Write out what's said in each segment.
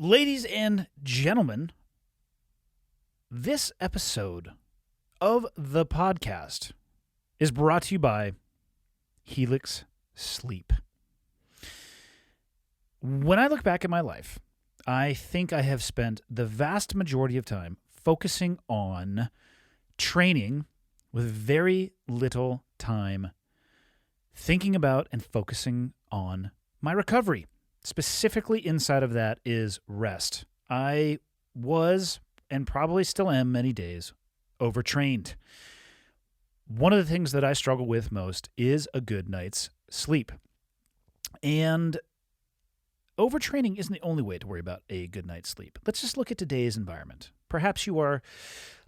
Ladies and gentlemen, this episode of the podcast is brought to you by Helix Sleep. When I look back at my life, I think I have spent the vast majority of time focusing on training with very little time thinking about and focusing on my recovery. Specifically inside of that is rest. I was, and probably still am many days, overtrained. One of the things that I struggle with most is a good night's sleep. And overtraining isn't the only way to worry about a good night's sleep. Let's just look at today's environment. Perhaps you are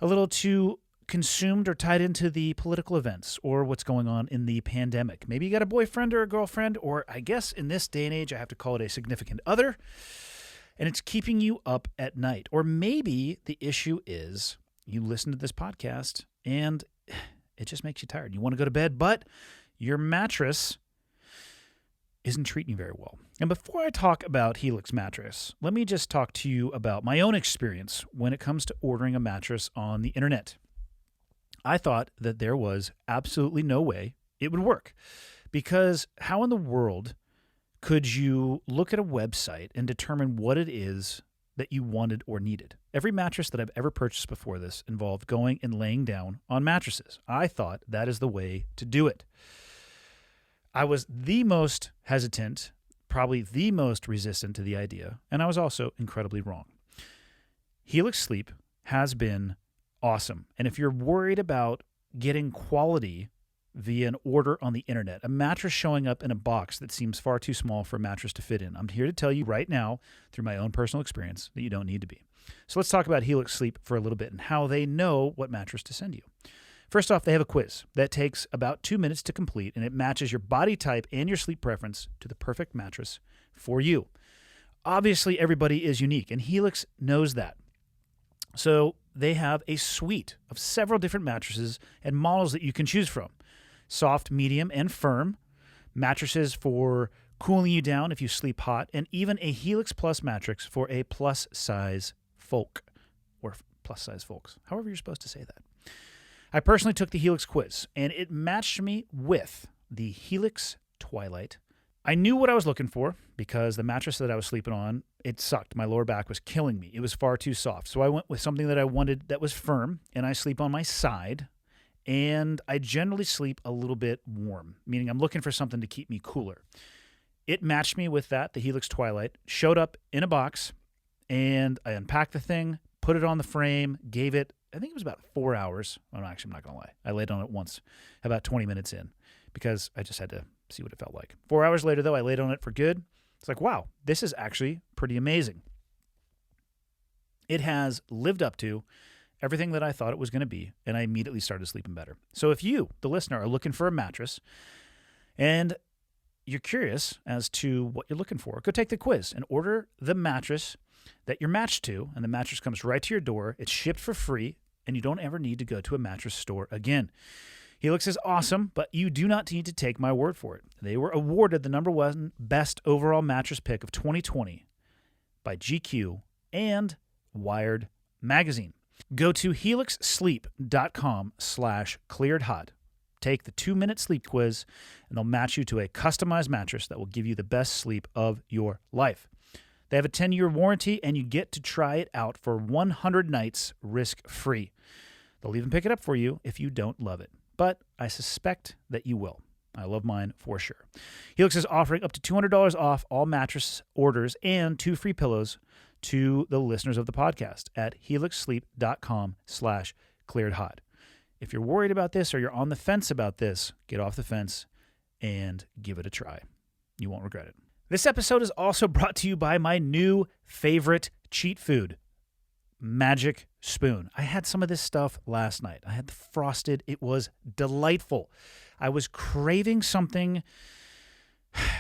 a little too consumed or tied into the political events or what's going on in the pandemic. Maybe you got a boyfriend or a girlfriend, or I guess in this day and age, I have to call it a significant other, and it's keeping you up at night. Or maybe the issue is you listen to this podcast and it just makes you tired. You want to go to bed, but your mattress isn't treating you very well. And before I talk about Helix mattress, let me just talk to you about my own experience when it comes to ordering a mattress on the internet. I thought that there was absolutely no way it would work, because how in the world could you look at a website and determine what it is that you wanted or needed? Every mattress that I've ever purchased before this involved going and laying down on mattresses. I thought that is the way to do it. I was the most hesitant, probably the most resistant to the idea, and I was also incredibly wrong. Helix Sleep has been awesome. And if you're worried about getting quality via an order on the internet, a mattress showing up in a box that seems far too small for a mattress to fit in, I'm here to tell you right now, through my own personal experience, that you don't need to be. So let's talk about Helix Sleep for a little bit and how they know what mattress to send you. First off, they have a quiz that takes about 2 minutes to complete, and it matches your body type and your sleep preference to the perfect mattress for you. Obviously, everybody is unique, and Helix knows that. So they have a suite of several different mattresses and models that you can choose from. Soft, medium, and firm. Mattresses for cooling you down if you sleep hot. And even a Helix Plus mattress for a plus-size folk. Or plus-size folks. However you're supposed to say that. I personally took the Helix quiz, and it matched me with the Helix Twilight. I knew what I was looking for because the mattress that I was sleeping on, it sucked. My lower back was killing me. It was far too soft. So I went with something that I wanted that was firm, and I sleep on my side, and I generally sleep a little bit warm, meaning I'm looking for something to keep me cooler. It matched me with that, the Helix Twilight, showed up in a box, and I unpacked the thing, put it on the frame, gave it, I think it was about 4 hours. I'm not going to lie. I laid on it once, about 20 minutes in, because I just had to see what it felt like. 4 hours later, though, I laid on it for good. It's like, wow, this is actually pretty amazing. It has lived up to everything that I thought it was going to be, and I immediately started sleeping better. So if you, the listener, are looking for a mattress and you're curious as to what you're looking for, go take the quiz and order the mattress that you're matched to, and the mattress comes right to your door. It's shipped for free, and you don't ever need to go to a mattress store again. Helix is awesome, but you do not need to take my word for it. They were awarded the #1 best overall mattress pick of 2020 by GQ and Wired magazine. Go to helixsleep.com/clearedhot. Take the 2-minute sleep quiz, and they'll match you to a customized mattress that will give you the best sleep of your life. They have a 10-year warranty, and you get to try it out for 100 nights risk-free. They'll even pick it up for you if you don't love it. But I suspect that you will. I love mine for sure. Helix is offering up to $200 off all mattress orders and 2 free pillows to the listeners of the podcast at helixsleep.com/clearedhot. If you're worried about this or you're on the fence about this, get off the fence and give it a try. You won't regret it. This episode is also brought to you by my new favorite cheat food, Magic Spoon. I had some of this stuff last night. I had the frosted. It was delightful. I was craving something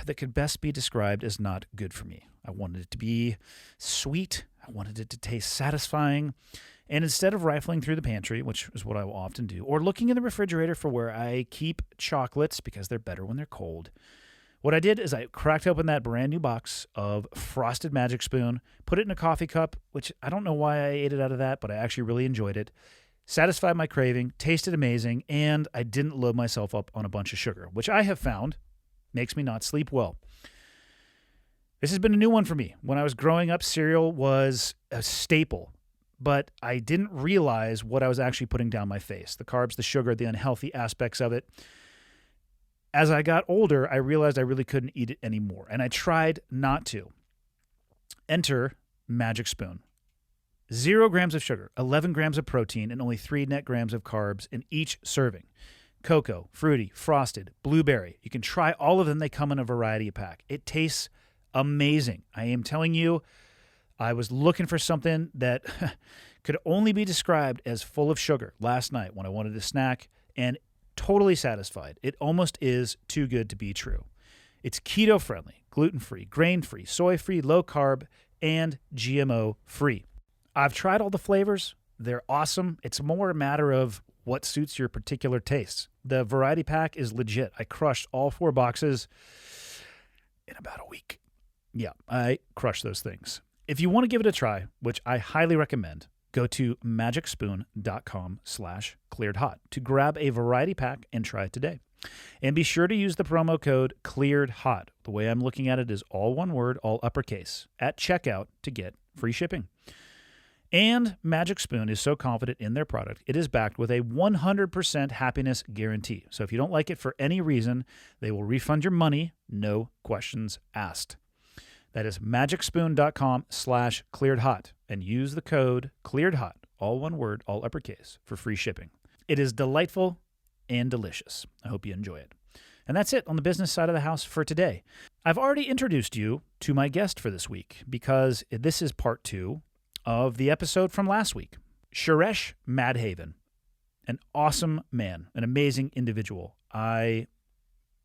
that could best be described as not good for me. I wanted it to be sweet. I wanted it to taste satisfying. And instead of rifling through the pantry, which is what I will often do, or looking in the refrigerator for where I keep chocolates because they're better when they're cold, What I did is I cracked open that brand new box of Frosted Magic Spoon, put it in a coffee cup, which I don't know why I ate it out of that, but I actually really enjoyed it. Satisfied my craving, tasted amazing, and I didn't load myself up on a bunch of sugar, which I have found makes me not sleep well. This has been a new one for me. When I was growing up, cereal was a staple, but I didn't realize what I was actually putting down my face. The carbs, the sugar, the unhealthy aspects of it. As I got older, I realized I really couldn't eat it anymore, and I tried not to. Enter Magic Spoon. 0 grams of sugar, 11 grams of protein, and only 3 net grams of carbs in each serving. Cocoa, fruity, frosted, blueberry. You can try all of them. They come in a variety pack. It tastes amazing. I am telling you, I was looking for something that could only be described as full of sugar last night when I wanted a snack, and totally satisfied. It almost is too good to be true. It's keto-friendly, gluten-free, grain-free, soy-free, low-carb, and GMO-free. I've tried all the flavors. They're awesome. It's more a matter of what suits your particular tastes. The variety pack is legit. I crushed all 4 boxes in about a week. Yeah, I crushed those things. If you want to give it a try, which I highly recommend, go to magicspoon.com/clearedhot to grab a variety pack and try it today. And be sure to use the promo code ClearedHot. The way I'm looking at it is all one word, all uppercase, at checkout to get free shipping. And Magic Spoon is so confident in their product, it is backed with a 100% happiness guarantee. So if you don't like it for any reason, they will refund your money, no questions asked. That is magicspoon.com/clearedhot and use the code ClearedHot, all one word, all uppercase, for free shipping. It is delightful and delicious. I hope you enjoy it. And that's it on the business side of the house for today. I've already introduced you to my guest for this week because this is part 2 of the episode from last week. Suresh Madhaven, an awesome man, an amazing individual. I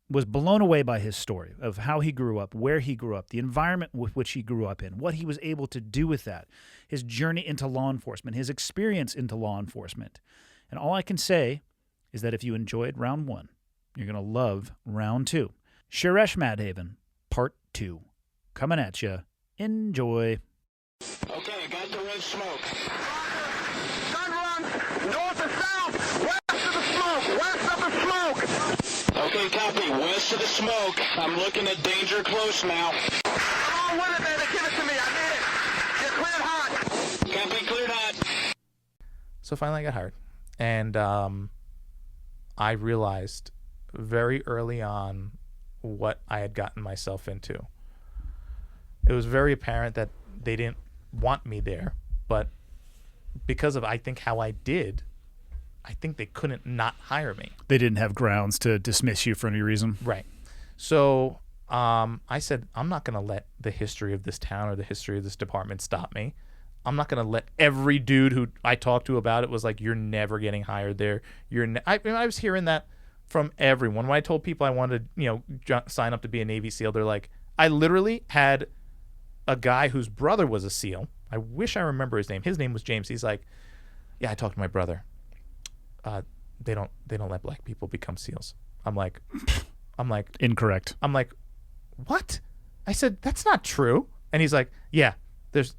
was blown away by his story of how he grew up, where he grew up, the environment with which he grew up in, what he was able to do with that, his journey into law enforcement, his experience into law enforcement. And all I can say is that if you enjoyed round 1, you're going to love round 2. Suresh Madhaven, part 2. Coming at you. Enjoy. Okay, I got the red smoke. Gun run, north and south, west of the smoke, west of the smoke. Okay, copy, west of the smoke. I'm looking at danger close now. Come on with it, baby, give it to me, I need it. You're cleared hot. Copy, cleared hot. So finally I got hired. And I realized very early on what I had gotten myself into. It was very apparent that they didn't want me there, but because of, I think, how I did, I think they couldn't not hire me. They didn't have grounds to dismiss you for any reason. Right. So I said, I'm not going to let the history of this town or the history of this department stop me. I'm not going to let every dude who I talked to about it was like, you're never getting hired there. I was hearing that from everyone. When I told people I wanted to, sign up to be a Navy SEAL, they're like, I literally had a guy whose brother was a SEAL. I wish I remember his name. His name was James. He's like, yeah, I talked to my brother. They don't let black people become SEALs. I'm like, Incorrect. I'm like, what? I said, that's not true. And he's like, yeah, there's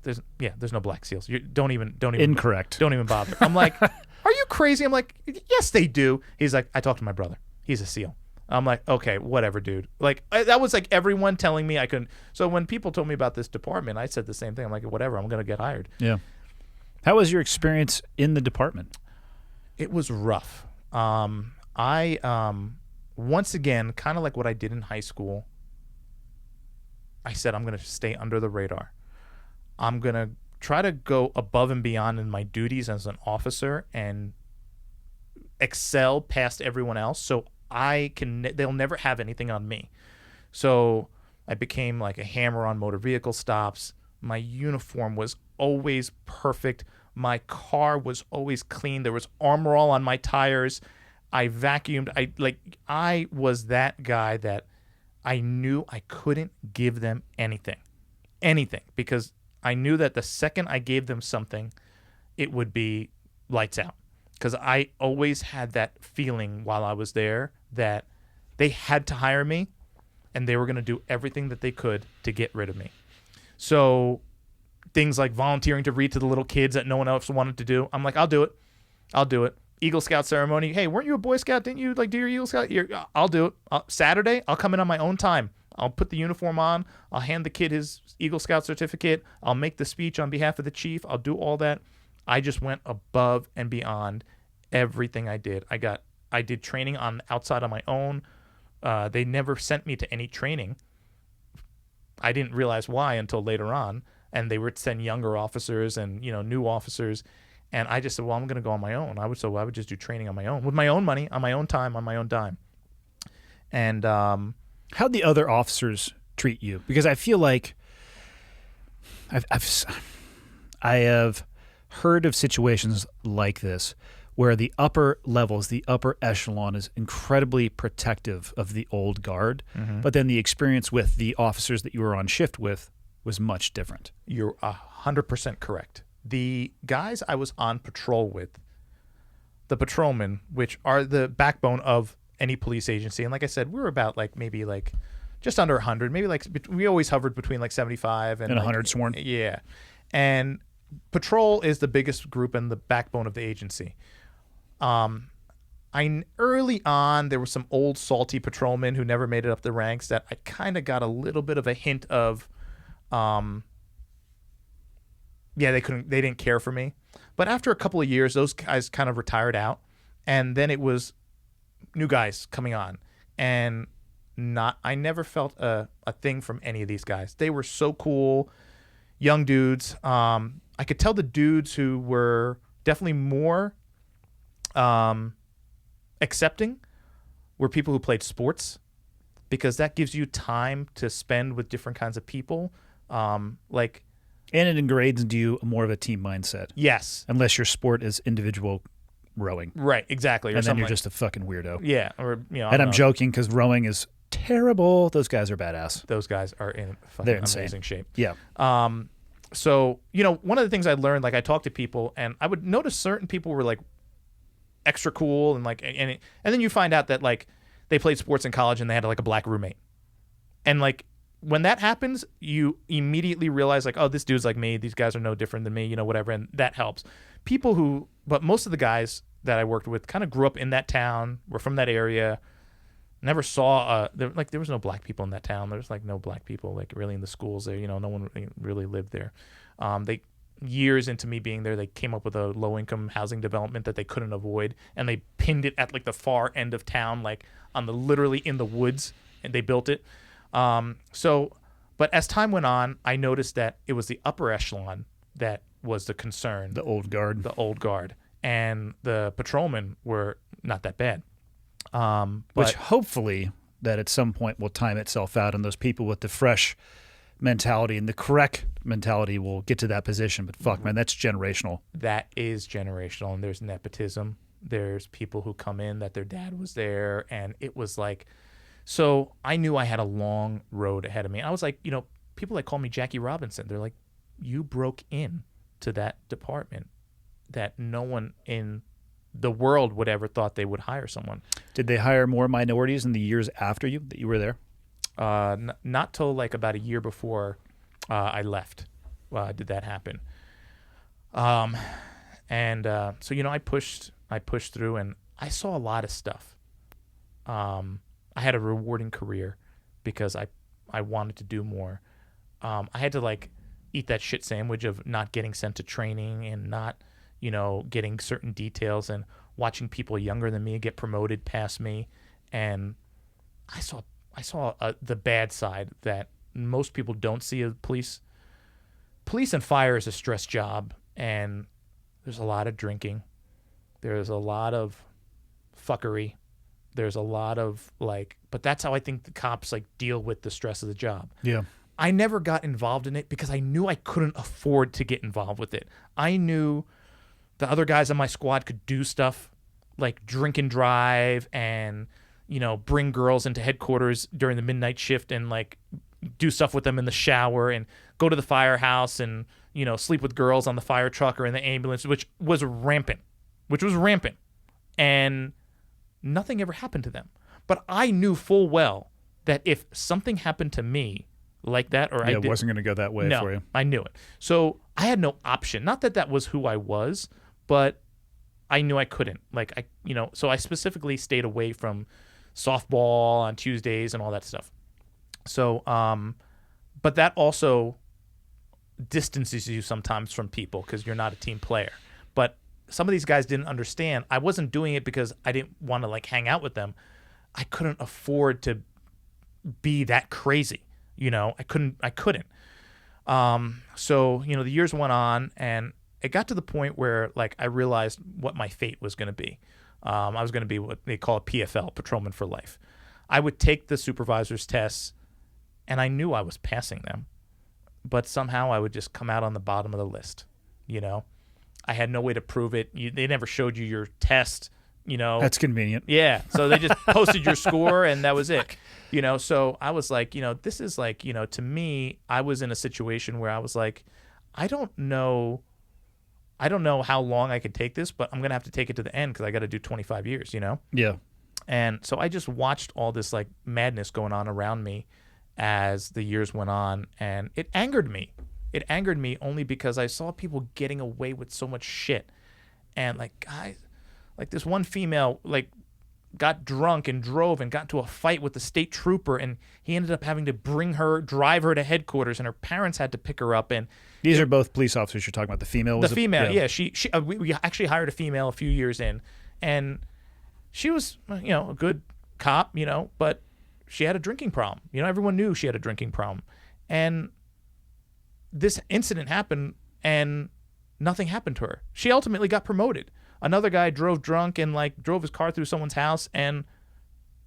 no black SEALs. Don't even Incorrect. Don't even bother. I'm like, are you crazy? I'm like, yes, they do. He's like, I talked to my brother. He's a SEAL. I'm like, okay, whatever, dude. Like, that was like everyone telling me I couldn't. So when people told me about this department, I said the same thing. I'm like, whatever, I'm going to get hired. Yeah. How was your experience in the department? It was rough. I once again, kind of like what I did in high school, I said I'm going to stay under the radar. I'm going to try to go above and beyond in my duties as an officer and excel past everyone else so they'll never have anything on me. So I became like a hammer on motor vehicle stops. My uniform was always perfect. My car was always clean. There was Armor All on my tires. I vacuumed. I was that guy that I knew I couldn't give them anything, because I knew that the second I gave them something, it would be lights out. Because I always had that feeling while I was there that they had to hire me, and they were going to do everything that they could to get rid of me. So things like volunteering to read to the little kids that no one else wanted to do. I'm like, I'll do it. Eagle Scout ceremony. Hey, weren't you a Boy Scout? Didn't you like do your Eagle Scout? I'll do it. Saturday, I'll come in on my own time. I'll put the uniform on. I'll hand the kid his Eagle Scout certificate. I'll make the speech on behalf of the chief. I'll do all that. I just went above and beyond everything I did. I did training on outside on my own. They never sent me to any training. I didn't realize why until later on. And they would send younger officers and, new officers. And I just said, well, I'm going to go on my own. I would just do training on my own with my own money, on my own time, on my own dime. And how'd the other officers treat you? Because I feel like I have heard of situations like this where the upper levels, the upper echelon is incredibly protective of the old guard, but then the experience with the officers that you were on shift with was much different. You're 100% correct. The guys I was on patrol with, the patrolmen, which are the backbone of any police agency, and like I said, we were about maybe just under 100, maybe we always hovered between 75 and 100 sworn. Yeah. And patrol is the biggest group and the backbone of the agency. Early on, there were some old salty patrolmen who never made it up the ranks that I kind of got a little bit of a hint of, they didn't care for me. But after a couple of years, those guys kind of retired out, and then it was new guys coming on, and I never felt a thing from any of these guys. They were so cool, young dudes. I could tell the dudes who were definitely more accepting were people who played sports, because that gives you time to spend with different kinds of people. And it ingrades into you more of a team mindset. Yes. Unless your sport is individual rowing. Right, exactly. And then you're just a fucking weirdo. Yeah. Or, and I'm joking because rowing is terrible. Those guys are badass. Those guys are in fucking amazing shape. Yeah. So, one of the things I learned, I talked to people, and I would notice certain people were extra cool, and and then you find out that they played sports in college and they had a black roommate. And when that happens, you immediately realize oh, this dude's like me. These guys are no different than me, whatever. And that helps. But most of the guys that I worked with kind of grew up in that town, were from that area, never saw, there was no black people in that town. There was no black people really in the schools there. No one really lived there. Years into me being there, they came up with a low-income housing development that they couldn't avoid, and they pinned it at the far end of town, literally in the woods, and they built it. But as time went on, I noticed that it was the upper echelon that was the concern. The old guard. And the patrolmen were not that bad. Which hopefully that at some point will time itself out, and those people with the fresh mentality and the correct mentality will get to that position. But fuck, man, that's generational. That is generational, and there's nepotism. There's people who come in that their dad was there, and it was so I knew I had a long road ahead of me. I was people call me Jackie Robinson. They're you broke in to that department that no one in the world would ever thought they would hire someone. Did they hire more minorities in the years after you that you were there? Not till about a year before I left did that happen. So I pushed through, and I saw a lot of stuff. I had a rewarding career because I wanted to do more. I had to eat that shit sandwich of not getting sent to training and not getting certain details, and watching people younger than me get promoted past me. And I saw the bad side that most people don't see of police. Police and fire is a stress job, and there's a lot of drinking. There's a lot of fuckery. There's a lot of but that's how I think the cops deal with the stress of the job. Yeah. I never got involved in it because I knew I couldn't afford to get involved with it. I knew the other guys on my squad could do stuff like drink and drive and, bring girls into headquarters during the midnight shift and do stuff with them in the shower and go to the firehouse and, sleep with girls on the fire truck or in the ambulance, which was rampant. And nothing ever happened to them. But I knew full well that if something happened to me like that, or It wasn't going to go that way no, for you. I knew it. So I had no option. Not that that was who I was, but I knew I couldn't. So I specifically stayed away from softball on Tuesdays and all that stuff. So, but that also distances you sometimes from people because you're not a team player. But some of these guys didn't understand. I wasn't doing it because I didn't want to hang out with them. I couldn't afford to be that crazy. I couldn't. So, the years went on, and it got to the point where I realized what my fate was going to be. I was going to be what they call a PFL, Patrolman for Life. I would take the supervisor's tests, and I knew I was passing them, but somehow I would just come out on the bottom of the list. I had no way to prove it. They never showed you your test. That's convenient. Yeah. So they just posted your score, and that was it. So I was like, this is to me, I was in a situation where I was like, I don't know how long I could take this, but I'm going to have to take it to the end because I got to do 25 years, Yeah. And so I just watched all this madness going on around me as the years went on, and it angered me. It angered me only because I saw people getting away with so much shit. And guys, this one female got drunk and drove and got into a fight with the state trooper, and he ended up having to drive her to headquarters, and her parents had to pick her up. And these are both police officers you're talking about. The female was yeah. We actually hired a female a few years in, and she was a good cop, but she had a drinking problem. Everyone knew she had a drinking problem, and this incident happened, and nothing happened to her. She ultimately got promoted. Another guy drove drunk and drove his car through someone's house, and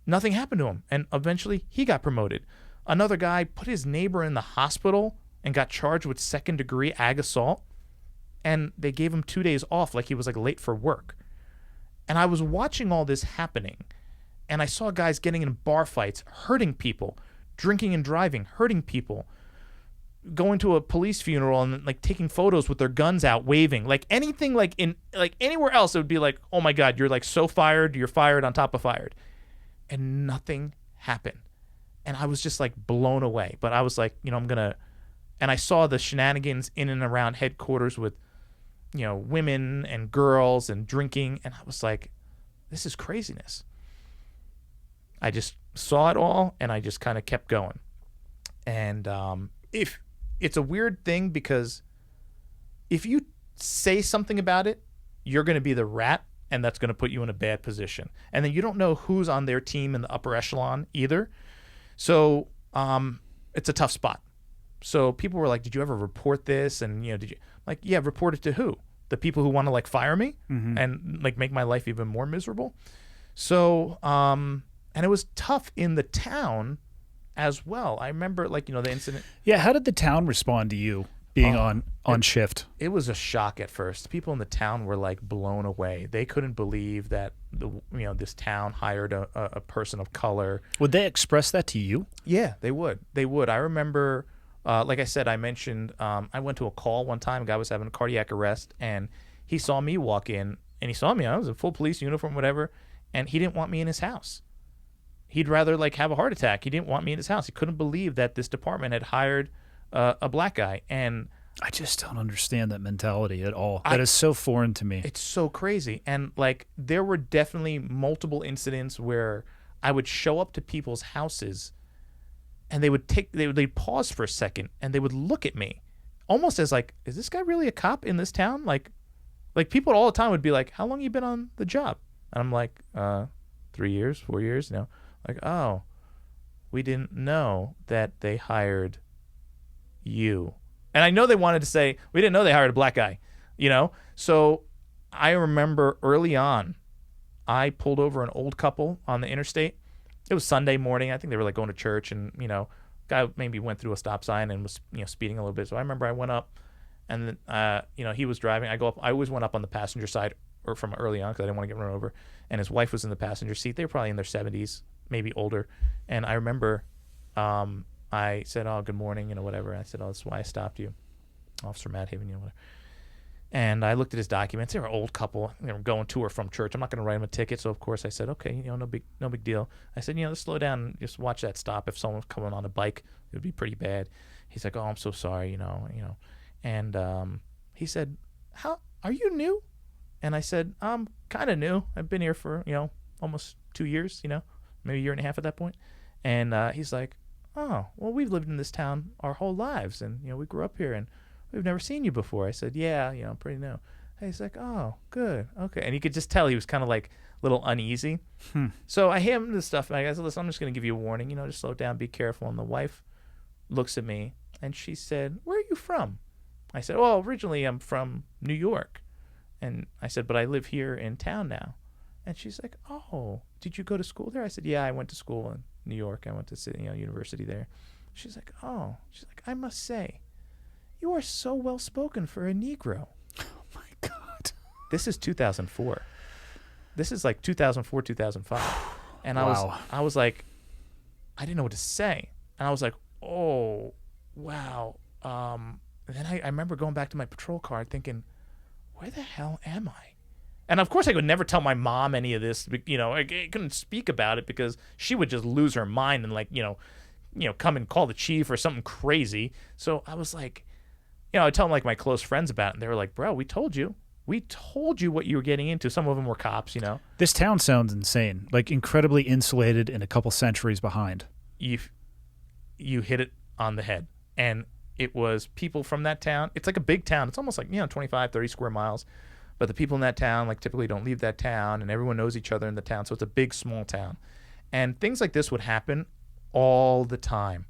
nothing happened to him. And eventually he got promoted. Another guy put his neighbor in the hospital and got charged with second-degree ag assault, and they gave him 2 days off he was late for work. And I was watching all this happening, and I saw guys getting in bar fights, hurting people, drinking and driving, hurting people, going to a police funeral and taking photos with their guns out, waving. Anything in anywhere else, it would be oh my God, you're so fired, you're fired on top of fired. And nothing happened. And I was just blown away. But I was I'm gonna, and I saw the shenanigans in and around headquarters with women and girls and drinking, and I was this is craziness. I just saw it all, and I just kind of kept going. And if it's a weird thing, because if you say something about it, you're going to be the rat, and that's going to put you in a bad position. And then you don't know who's on their team in the upper echelon either. So it's a tough spot. So people were like, did you ever report this? And, did you yeah, report it to who? The people who want to fire me and make my life even more miserable. So, and it was tough in the town as well. I remember the incident. Yeah. How did the town respond to you being on shift? It was a shock at first. People in the town were blown away. They couldn't believe that this town hired a person of color. Would they express that to you? Yeah, they would. I remember, like I said, I mentioned, I went to a call one time. A guy was having a cardiac arrest, and he saw me walk in, and he saw me. I was in full police uniform, whatever, and he didn't want me in his house. He'd rather have a heart attack. He didn't want me in his house. He couldn't believe that this department had hired a black guy. And I just don't understand that mentality at all. That is so foreign to me. It's so crazy. And there were definitely multiple incidents where I would show up to people's houses, and they'd pause for a second, and they would look at me almost as is this guy really a cop in this town? People all the time would be like, how long you been on the job? And I'm 3 years, 4 years, oh, we didn't know that they hired you. And I know they wanted to say, we didn't know they hired a black guy, So I remember early on, I pulled over an old couple on the interstate. It was Sunday morning. I think they were going to church, and, guy maybe went through a stop sign and was, speeding a little bit. So I remember I went up, and then, he was driving. I go up. I always went up on the passenger side or from early on because I didn't want to get run over. And his wife was in the passenger seat. They were probably in their 70s, maybe older. And I remember I said, oh, good morning, whatever. I said, oh, that's why I stopped you, Officer Madhaven, whatever. And I looked at his documents. They were an old couple. They were going to or from church. I'm not going to write him a ticket. So, of course, I said, okay, no big deal. I said, just slow down and just watch that stop. If someone's coming on a bike, it would be pretty bad. He's like, oh, I'm so sorry, And he said, how are you new? And I said, I'm kind of new. I've been here for, almost 2 years, maybe a year and a half at that point. And he's like, oh, well, we've lived in this town our whole lives. And, we grew up here and we've never seen you before. I said, yeah, I'm pretty new. And he's like, oh, good. Okay. And you could just tell he was kind of like a little uneasy. So I hand him this stuff. And I said, listen, I'm just going to give you a warning. Just slow down, be careful. And the wife looks at me and she said, where are you from? I said, well, originally I'm from New York. And I said, but I live here in town now. And she's like, oh, did you go to school there? I said, yeah, I went to school in New York. I went to university there. She's like, oh. She's like, I must say, you are so well-spoken for a Negro. Oh, my God. This is 2004. This is like 2004, 2005. And Wow. I was like, I didn't know what to say. And I was like, oh, wow. And then I remember going back to my patrol car thinking, where the hell am I? And of course, I could never tell my mom any of this. I couldn't speak about it because she would just lose her mind and come and call the chief or something crazy. So I was like, I tell them like my close friends about it, and they were like, "Bro, we told you what you were getting into." Some of them were cops, This town sounds insane, like incredibly insulated and a couple centuries behind. You hit it on the head, and it was people from that town. It's like a big town. It's almost like 25, 30 square miles. But the people in that town like typically don't leave that town, and everyone knows each other in the town. So it's a big, small town. And things like this would happen all the time.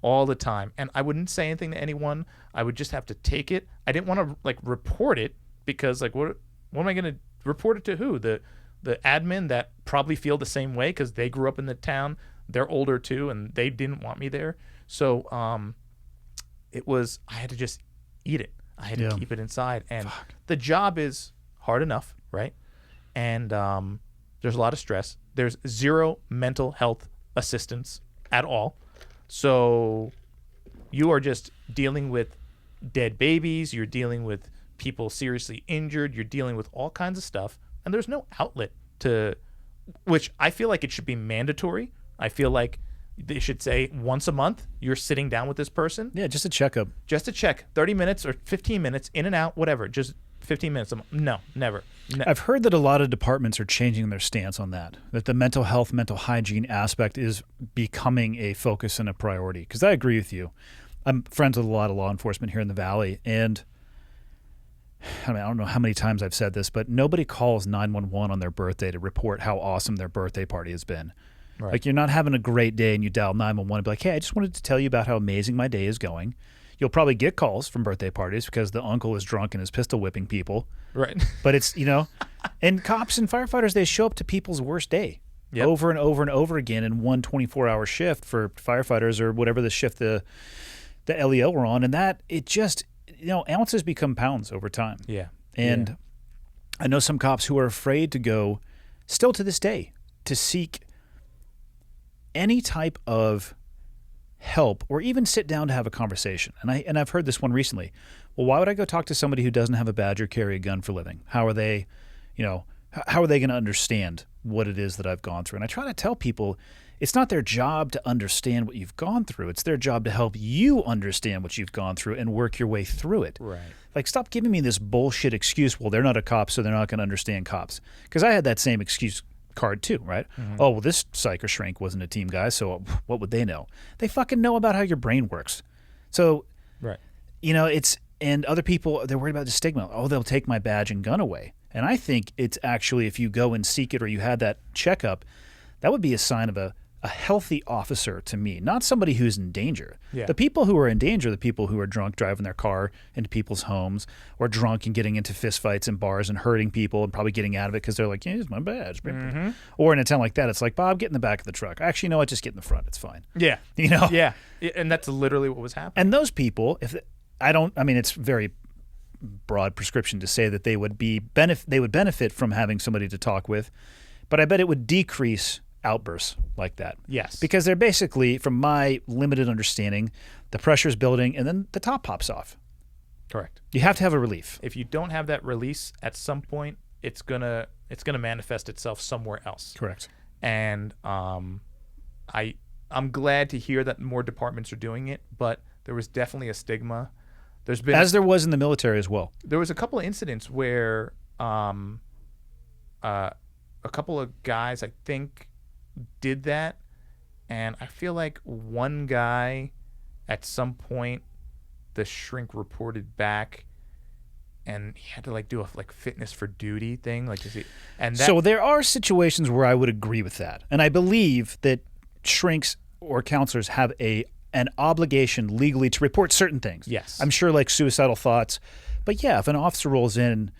And I wouldn't say anything to anyone. I would just have to take it. I didn't want to report it because what am I going to report it to? Who? The admin that probably feel the same way because they grew up in the town. They're older too, and they didn't want me there. So I had to just eat it. I had to keep it inside. And the job is hard enough, right? And there's a lot of stress. There's zero mental health assistance at all. So you are just dealing with dead babies. You're dealing with people seriously injured. You're dealing with all kinds of stuff. And there's no outlet which I feel like it should be mandatory. I feel like they should say once a month you're sitting down with this person. Yeah, just a checkup. Just a check. 30 minutes or 15 minutes, in and out, whatever. Just 15 minutes. No, never. I've heard that a lot of departments are changing their stance on that the mental health, mental hygiene aspect is becoming a focus and a priority. Because I agree with you. I'm friends with a lot of law enforcement here in the Valley, and I don't know how many times I've said this, but nobody calls 911 on their birthday to report how awesome their birthday party has been. Right. Like, you're not having a great day and you dial 911 and be like, hey, I just wanted to tell you about how amazing my day is going. You'll probably get calls from birthday parties because the uncle is drunk and is pistol whipping people. Right. But it's, and cops and firefighters, they show up to people's worst day over and over and over again in one 24-hour shift for firefighters or whatever the shift the LEO were on. And that, it just, ounces become pounds over time. Yeah. And I know some cops who are afraid to go, still to this day, to seek any type of help or even sit down to have a conversation. And I've heard this one recently. Well, why would I go talk to somebody who doesn't have a badge or carry a gun for a living? How are they, how are they going to understand what it is that I've gone through? And I try to tell people it's not their job to understand what you've gone through. It's their job to help you understand what you've gone through and work your way through it. Right. Like, stop giving me this bullshit excuse. Well, they're not a cop, so they're not going to understand cops. Because I had that same excuse card too, right? Mm-hmm. Oh, well, this psych or shrink wasn't a team guy, so what would they know? They fucking know about how your brain works. So, right. It's, and other people, they're worried about the stigma. Oh, they'll take my badge and gun away. And I think it's actually, if you go and seek it or you had that checkup, that would be a sign of a healthy officer to me, not somebody who's in danger. Yeah. The people who are in danger are the people who are drunk driving their car into people's homes or drunk and getting into fistfights in bars and hurting people and probably getting out of it because they're like, yeah, here's my badge. Mm-hmm. Or in a town like that, it's like, Bob, get in the back of the truck. Actually, you know what? Just get in the front. It's fine. Yeah. Yeah. And that's literally what was happening. And those people, it's very broad prescription to say that they would benefit from having somebody to talk with, but I bet it would decrease outbursts like that. Yes. Because they're basically, from my limited understanding, the pressure's building and then the top pops off. Correct. You have to have a relief. If you don't have that release, at some point, it's gonna manifest itself somewhere else. Correct. And I'm glad to hear that more departments are doing it, but there was definitely a stigma. There's been, as there was in the military as well. There was a couple of incidents where a couple of guys, I think, did that, and I feel like one guy at some point the shrink reported back, and he had to like do a like fitness for duty thing, like to see. And that, so there are situations where I would agree with that, and I believe that shrinks or counselors have an obligation legally to report certain things. Yes, I'm sure, like suicidal thoughts. But yeah, if an officer rolls in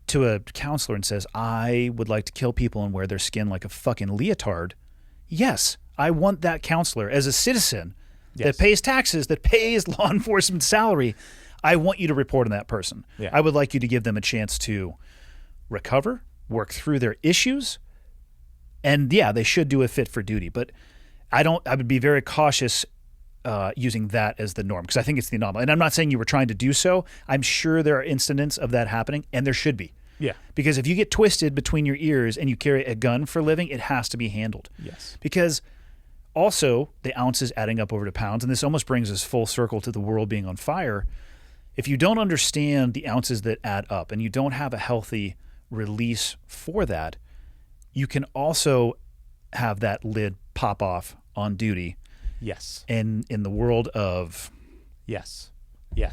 to a counselor and says, "I would like to kill people and wear their skin like a fucking leotard," yes, I want that counselor as a citizen that pays taxes, that pays law enforcement salary. I want you to report on that person. Yeah. I would like you to give them a chance to recover, work through their issues, and yeah, they should do a fit for duty. But I would be very cautious using that as the norm, because I think it's the anomaly. And I'm not saying you were trying to do so. I'm sure there are incidents of that happening, and there should be. Yeah. Because if you get twisted between your ears and you carry a gun for a living, it has to be handled. Yes. Because also the ounces adding up over to pounds, and this almost brings us full circle to the world being on fire. If you don't understand the ounces that add up and you don't have a healthy release for that, you can also have that lid pop off on duty. Yes. In the world of yes.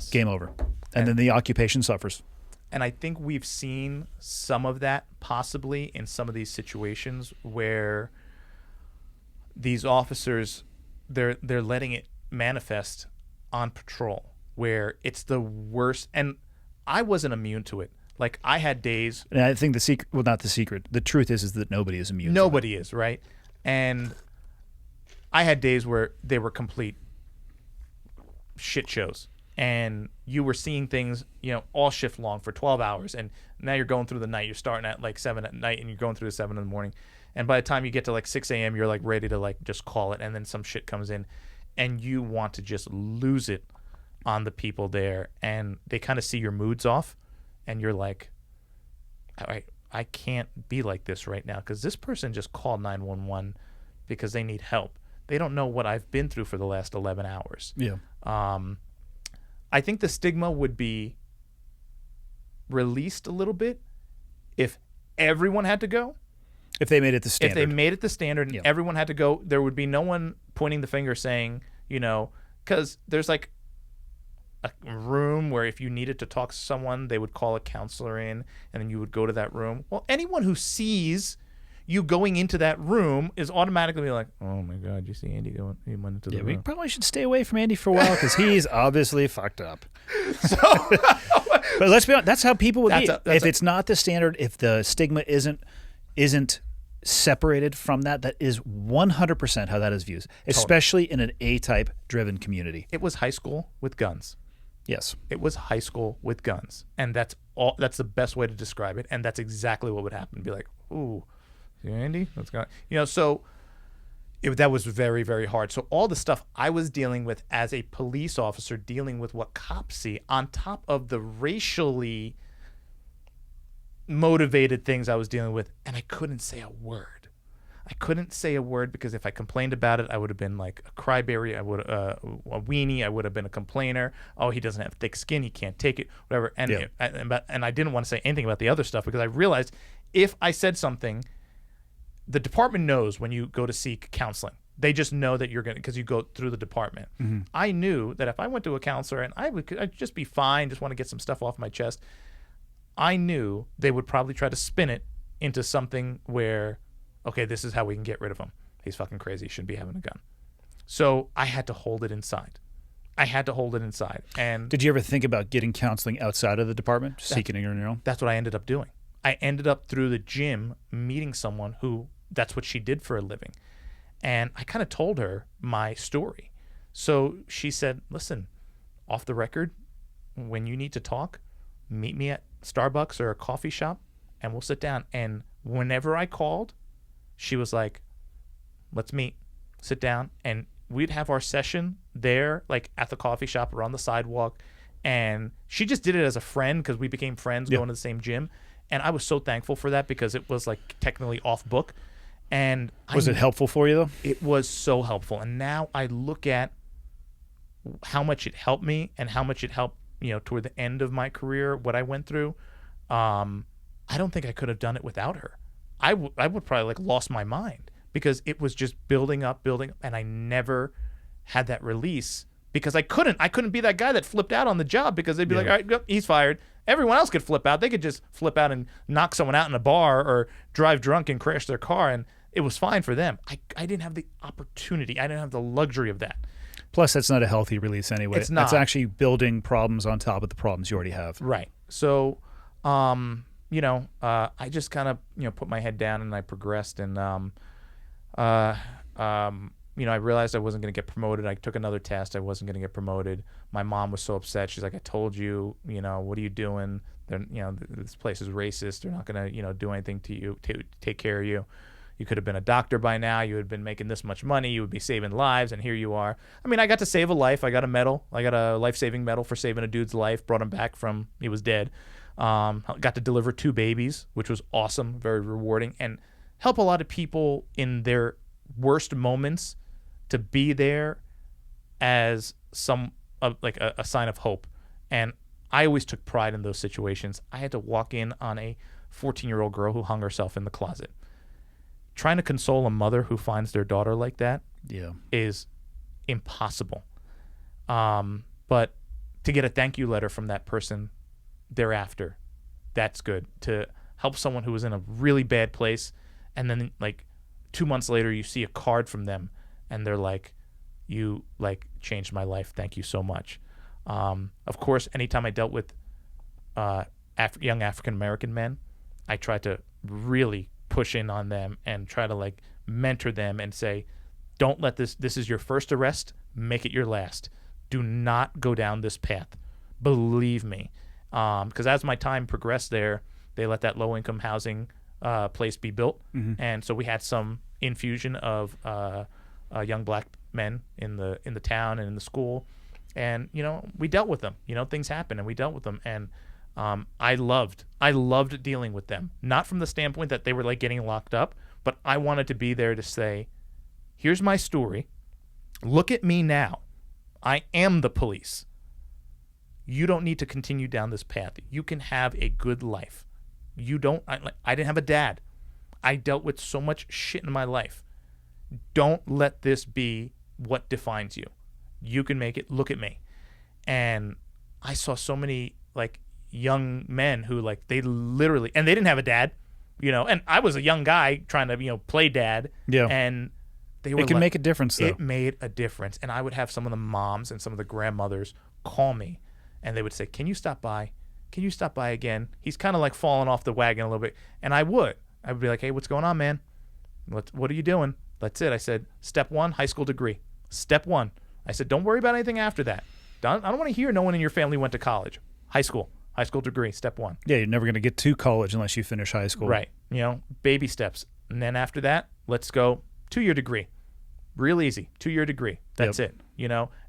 Game over. And then the occupation suffers. And I think we've seen some of that possibly in some of these situations where these officers, they're letting it manifest on patrol, where it's the worst. And I wasn't immune to it. Like, I had days. And I think the secret, well, not the secret, the truth is that nobody is immune. Nobody is, right? And I had days where they were complete shit shows. And you were seeing things, all shift long for 12 hours. And now you're going through the night. You're starting at like 7 at night and you're going through to 7 in the morning. And by the time you get to like 6 a.m., you're like ready to like just call it. And then some shit comes in and you want to just lose it on the people there. And they kind of see your moods off. And you're like, all right, I can't be like this right now, because this person just called 911 because they need help. They don't know what I've been through for the last 11 hours. Yeah. I think the stigma would be released a little bit if everyone had to go. If they made it the standard. If they made it the standard and everyone had to go, there would be no one pointing the finger saying, because there's like a room where if you needed to talk to someone, they would call a counselor in and then you would go to that room. Well, anyone who sees you going into that room is automatically like, oh my God, you see Andy going? He went into the room. We probably should stay away from Andy for a while because he's obviously fucked up. So, but let's be honest, that's how people would be. If it's not the standard, if the stigma isn't separated from that, that is 100% how that is viewed, especially in an A-type driven community. It was high school with guns. Yes. It was high school with guns. And that's all. That's the best way to describe it. And that's exactly what would happen. Be like, ooh, Andy, what's going on? So that was very, very hard. So all the stuff I was dealing with as a police officer, dealing with what cops see, on top of the racially motivated things I was dealing with, and I couldn't say a word. I couldn't say a word because if I complained about it, I would have been like a cryberry. I would a weenie. I would have been a complainer. Oh, he doesn't have thick skin. He can't take it. Whatever. And and I didn't want to say anything about the other stuff because I realized if I said something, the department knows when you go to seek counseling. They just know that you're going to, because you go through the department. Mm-hmm. I knew that if I went to a counselor and I'd just be fine, just want to get some stuff off my chest, I knew they would probably try to spin it into something where, okay, this is how we can get rid of him. He's fucking crazy. He shouldn't be having a gun. So I had to hold it inside. And did you ever think about getting counseling outside of the department, seeking it on your own? That's what I ended up doing. I ended up through the gym meeting someone who that's what she did for a living. And I kind of told her my story. So she said, listen, off the record, when you need to talk, meet me at Starbucks or a coffee shop and we'll sit down. And whenever I called, she was like, let's meet, sit down. And we'd have our session there, like at the coffee shop or on the sidewalk. And she just did it as a friend because we became friends going to the same gym. And I was so thankful for that because it was like technically off book. And Was it helpful for you though? It was so helpful. And now I look at how much it helped me and how much it helped, toward the end of my career, what I went through. I don't think I could have done it without her. I would probably like lost my mind because it was just building up, and I never had that release because I couldn't be that guy that flipped out on the job because they'd be like, all right, yep, he's fired. Everyone else could flip out. They could just flip out and knock someone out in a bar or drive drunk and crash their car, and it was fine for them. I didn't have the opportunity. I didn't have the luxury of that. Plus, that's not a healthy release anyway. It's not. That's actually building problems on top of the problems you already have. Right. So, I just kind of, put my head down and I progressed, and I realized I wasn't going to get promoted. I took another test. I wasn't going to get promoted. My mom was so upset. She's like, I told you, what are you doing? They're, this place is racist. They're not going to, do anything to you, to take care of you. You could have been a doctor by now. You had been making this much money. You would be saving lives, and here you are. I mean, I got to save a life. I got a medal. I got a life-saving medal for saving a dude's life, brought him back from he was dead. Got to deliver 2 babies, which was awesome, very rewarding, and help a lot of people in their worst moments to be there as a sign of hope. And I always took pride in those situations. I had to walk in on a 14-year-old girl who hung herself in the closet. Trying to console a mother who finds their daughter like that is impossible. But to get a thank you letter from that person thereafter, that's good. To help someone who was in a really bad place, and then 2 months later you see a card from them and they're like, you changed my life, thank you so much. Of course, anytime I dealt with young African American men, I tried to really push in on them and try to mentor them and say, don't let this is your first arrest, make it your last. Do not go down this path. Believe me. Because as my time progressed there, they let that low-income housing place be built. Mm-hmm. And so we had some infusion of young black men in the town and in the school. And, we dealt with them. Things happen, and we dealt with them. And I loved dealing with them. Not from the standpoint that they were getting locked up, but I wanted to be there to say, here's my story. Look at me now. I am the police. You don't need to continue down this path. You can have a good life. I didn't have a dad. I dealt with so much shit in my life. Don't let this be what defines you. You can make it. Look at me. And I saw so many young men who they literally, and they didn't have a dad, and I was a young guy trying to, play dad. Yeah. And they were it can make a difference though. It made a difference. And I would have some of the moms and some of the grandmothers call me, and they would say, can you stop by? Can you stop by again? He's kind of falling off the wagon a little bit. And I would be like, hey, what's going on, man? What are you doing? That's it. I said, step 1, high school degree. Step 1. I said, don't worry about anything after that. I don't want to hear no one in your family went to college. High school degree, step 1. Yeah, you're never going to get to college unless you finish high school. Right. Baby steps. And then after that, let's go 2-year degree. Real easy. 2-year degree. That's it.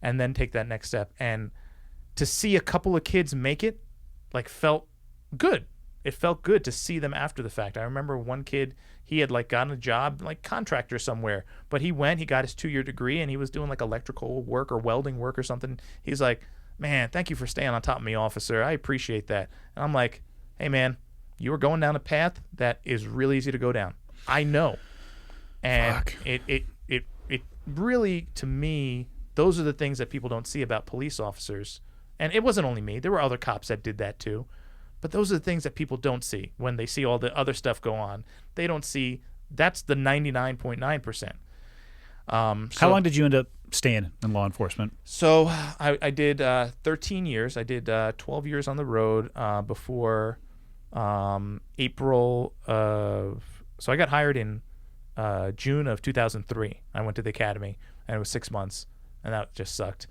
And then take that next step. And to see a couple of kids make it, felt good. It felt good to see them after the fact. I remember one kid, he had gotten a job, contractor somewhere, but he got his 2-year degree, and he was doing electrical work or welding work or something. He's like, man, thank you for staying on top of me, officer. I appreciate that. And I'm like, hey, man, you were going down a path that is really easy to go down. I know. And it really, to me, those are the things that people don't see about police officers. And it wasn't only me. There were other cops that did that too. But those are the things that people don't see when they see all the other stuff go on. They don't see that's the 99.9%. How long did you end up staying in law enforcement? So I did 13 years. I did 12 years on the road before April of... So I got hired in June of 2003. I went to the academy, and it was 6 months, and that just sucked.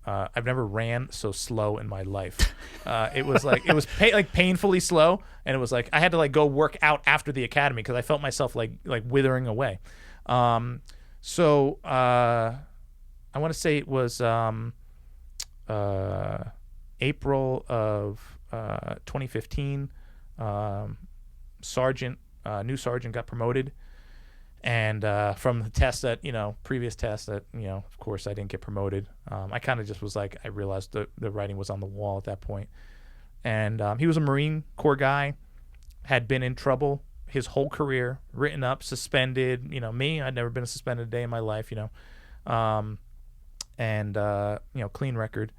I've never ran so slow in my life. It was painfully slow, and it was I had to go work out after the academy because I felt myself withering away. So I want to say it was April of 2015. New sergeant got promoted. And from the test that, previous test that, of course I didn't get promoted. I kind of just was like, I realized the writing was on the wall at that point. And he was a Marine Corps guy, had been in trouble his whole career, written up, suspended. Me, I'd never been suspended a day in my life, clean record.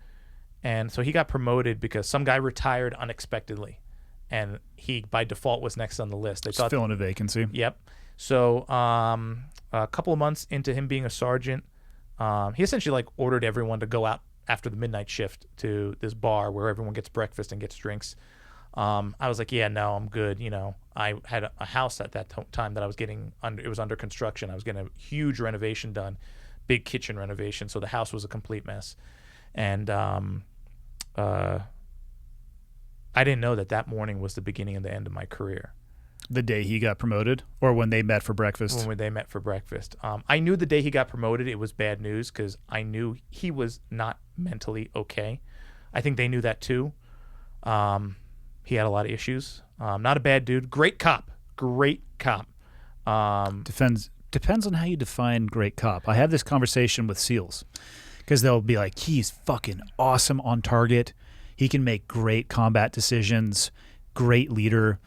And so he got promoted because some guy retired unexpectedly. And he, by default, was next on the list. They thought filling a vacancy. Yep. So a couple of months into him being a sergeant, he essentially ordered everyone to go out after the midnight shift to this bar where everyone gets breakfast and gets drinks. I was like, yeah, no, I'm good. I had a house at that time that I was getting under. It was under construction. I was getting a huge renovation done, big kitchen renovation. So the house was a complete mess. And I didn't know that morning was the beginning and the end of my career. The day he got promoted, or when they met for breakfast? When they met for breakfast. I knew the day he got promoted, it was bad news because I knew he was not mentally okay. I think they knew that too. He had a lot of issues. Not a bad dude. Great cop. Depends on how you define great cop. I have this conversation with SEALs because they'll be like, he's fucking awesome on target. He can make great combat decisions, great leader.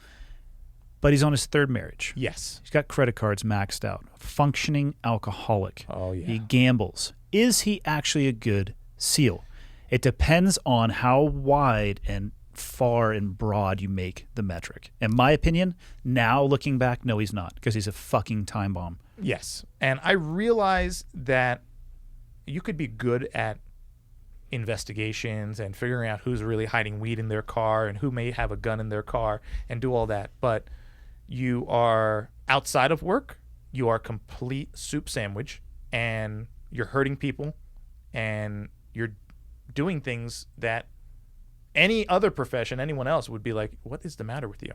But he's on his third marriage. Yes. He's got credit cards maxed out. Functioning alcoholic. Oh, yeah. He gambles. Is he actually a good SEAL? It depends on how wide and far and broad you make the metric. In my opinion, now looking back, no, he's not, because he's a fucking time bomb. Yes. And I realize that you could be good at investigations and figuring out who's really hiding weed in their car and who may have a gun in their car and do all that. But you are outside of work, you are complete soup sandwich, and you're hurting people, and you're doing things that any other profession, anyone else would be like, what is the matter with you?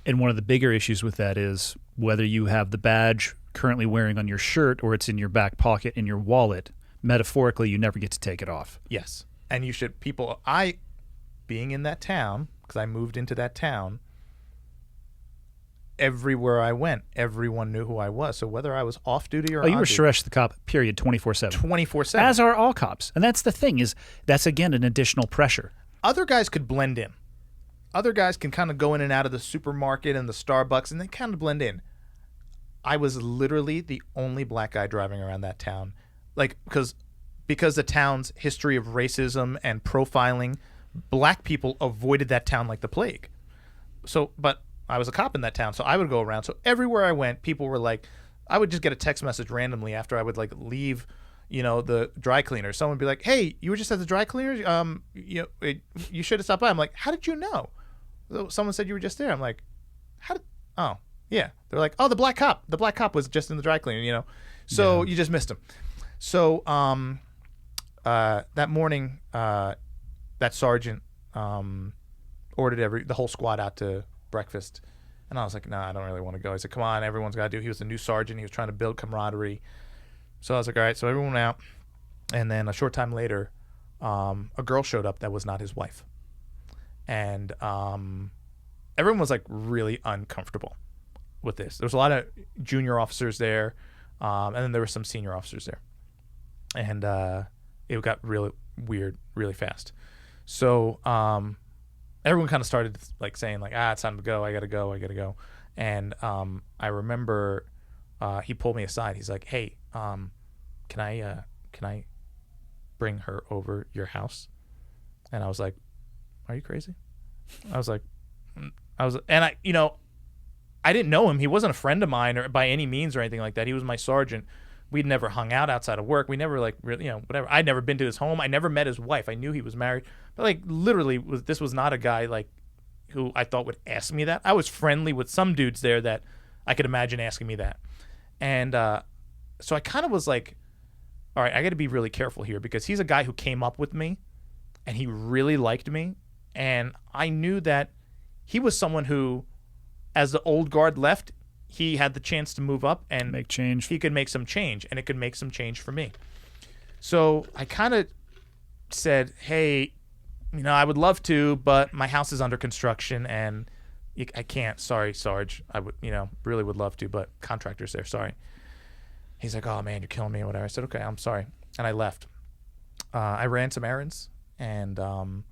And one of the bigger issues with that is whether you have the badge currently wearing on your shirt or it's in your back pocket in your wallet, metaphorically, you never get to take it off. Yes. And you should, being in that town, because I moved into that town, everywhere I went, everyone knew who I was. So whether I was off duty or you were on duty, Suresh the cop, period, 24/7. 24/7. As are all cops. And that's the thing, is that's, again, an additional pressure. Other guys could blend in. Other guys can kind of go in and out of the supermarket and the Starbucks, and they kind of blend in. I was literally the only black guy driving around that town. Because the town's history of racism and profiling, black people avoided that town like the plague. So, but I was a cop in that town, so I would go around. So everywhere I went, people were like, I would just get a text message randomly after I would leave, the dry cleaner. Someone would be like, "Hey, you were just at the dry cleaner. You should have stopped by." I'm like, "How did you know?" Someone said you were just there. I'm like, "Oh, yeah." They're like, "Oh, the black cop. The black cop was just in the dry cleaner. So you just missed him." So that morning, that sergeant ordered the whole squad out to breakfast, and I was like, "Nah, I don't really want to go." He said, "Come on, everyone's got to do." He was a new sergeant. He was trying to build camaraderie. So I was like, "All right." So everyone went out, and then a short time later, a girl showed up that was not his wife, and everyone was really uncomfortable with this. There was a lot of junior officers there, and then there were some senior officers there, and it got really weird really fast. So everyone kind of started saying it's time to go. I gotta go. And I remember he pulled me aside. He's like, "Hey, can I bring her over your house?" And I was like, "Are you crazy?" And I didn't know him. He wasn't a friend of mine or by any means or anything like that. He was my sergeant. We'd never hung out outside of work. We never really, whatever. I'd never been to his home. I never met his wife. I knew he was married, but literally this was not a guy who I thought would ask me that. I was friendly with some dudes there that I could imagine asking me that. And so I kind of was like, all right, I got to be really careful here because he's a guy who came up with me and he really liked me. And I knew that he was someone who, as the old guard left, he had the chance to move up and make change. He could make some change, and it could make some change for me. So I kind of said, hey, I would love to, but my house is under construction and I can't. Sorry, Sarge. I would, really would love to, but contractor's there. Sorry. He's like, oh man, you're killing me or whatever. I said, okay, I'm sorry. And I left. I ran some errands, and about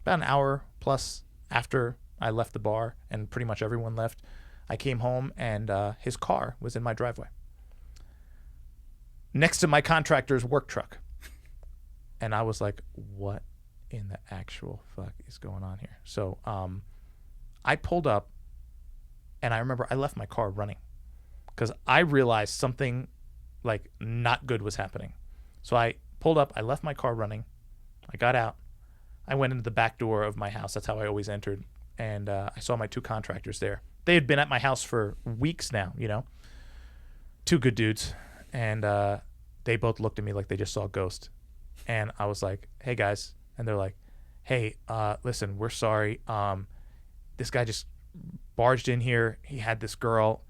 an hour plus after I left the bar and pretty much everyone left, I came home and his car was in my driveway next to my contractor's work truck. And I was like, what in the actual fuck is going on here? So I pulled up, and I remember I left my car running because I realized something like not good was happening. So I pulled up, I left my car running, I got out, I went into the back door of my house. That's how I always entered. And I saw my two contractors there. They had been at my house for weeks now, two good dudes. And they both looked at me like they just saw a ghost. And I was like, hey guys. And they're like, hey, listen, we're sorry. This guy just barged in here. He had this girl.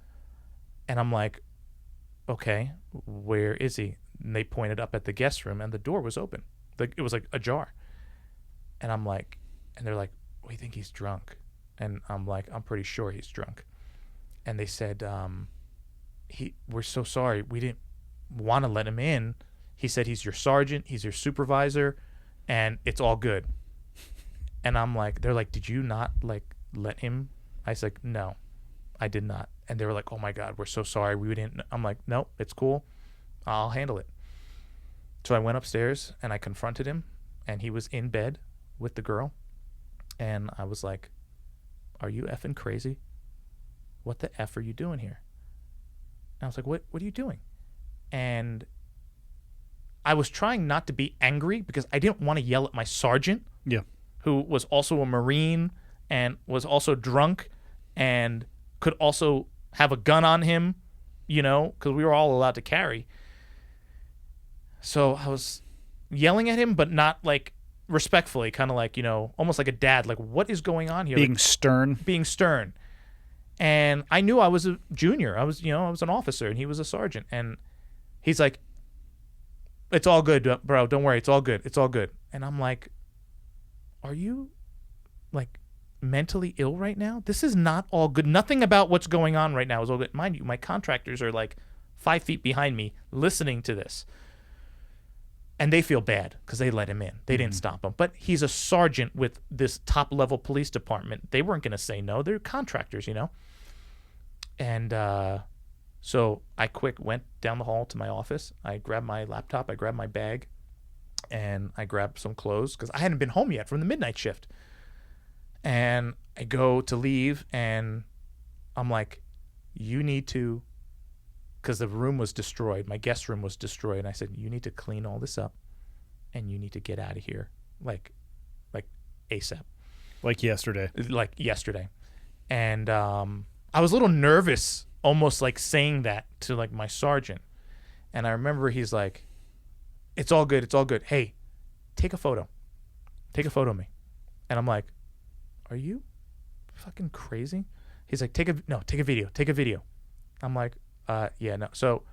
And I'm like, okay, where is he? And they pointed up at the guest room, and the door was open. It was like ajar. And I'm like, and they're like, we think he's drunk. And I'm like, I'm pretty sure he's drunk. And they said, we're so sorry. We didn't want to let him in. He said he's your sergeant, he's your supervisor, and it's all good. And I'm like, they're like, did you not let him? I was like, no, I did not. And they were like, oh my God, we're so sorry. We didn't. I'm like, nope, it's cool. I'll handle it. So I went upstairs and I confronted him, and he was in bed with the girl. And I was like, are you effing crazy? What the F are you doing here? And I was like, what are you doing? And I was trying not to be angry because I didn't want to yell at my sergeant, who was also a Marine and was also drunk and could also have a gun on him, because we were all allowed to carry. So I was yelling at him, but not respectfully, kind of almost like a dad, what is going on here? Being stern. Being stern. And I knew I was a junior. I was an officer, and he was a sergeant. And he's like, it's all good, bro. Don't worry. It's all good. It's all good. And I'm like, are you mentally ill right now? This is not all good. Nothing about what's going on right now is all good. Mind you, my contractors are 5 feet behind me listening to this. And they feel bad because they let him in. They didn't stop him. But he's a sergeant with this top-level police department. They weren't going to say no. They're contractors, And so I went down the hall to my office. I grabbed my laptop. I grabbed my bag. And I grabbed some clothes because I hadn't been home yet from the midnight shift. And I go to leave, and I'm like, you need to, because the room was destroyed. My guest room was destroyed. And I said, you need to clean all this up, and you need to get out of here, like ASAP. Like yesterday. And I was a little nervous, almost saying that to my sergeant. And I remember he's like, it's all good. It's all good. Hey, take a photo. Take a photo of me. And I'm like, are you fucking crazy? He's like, take a video. Take a video. I'm like, yeah, no. So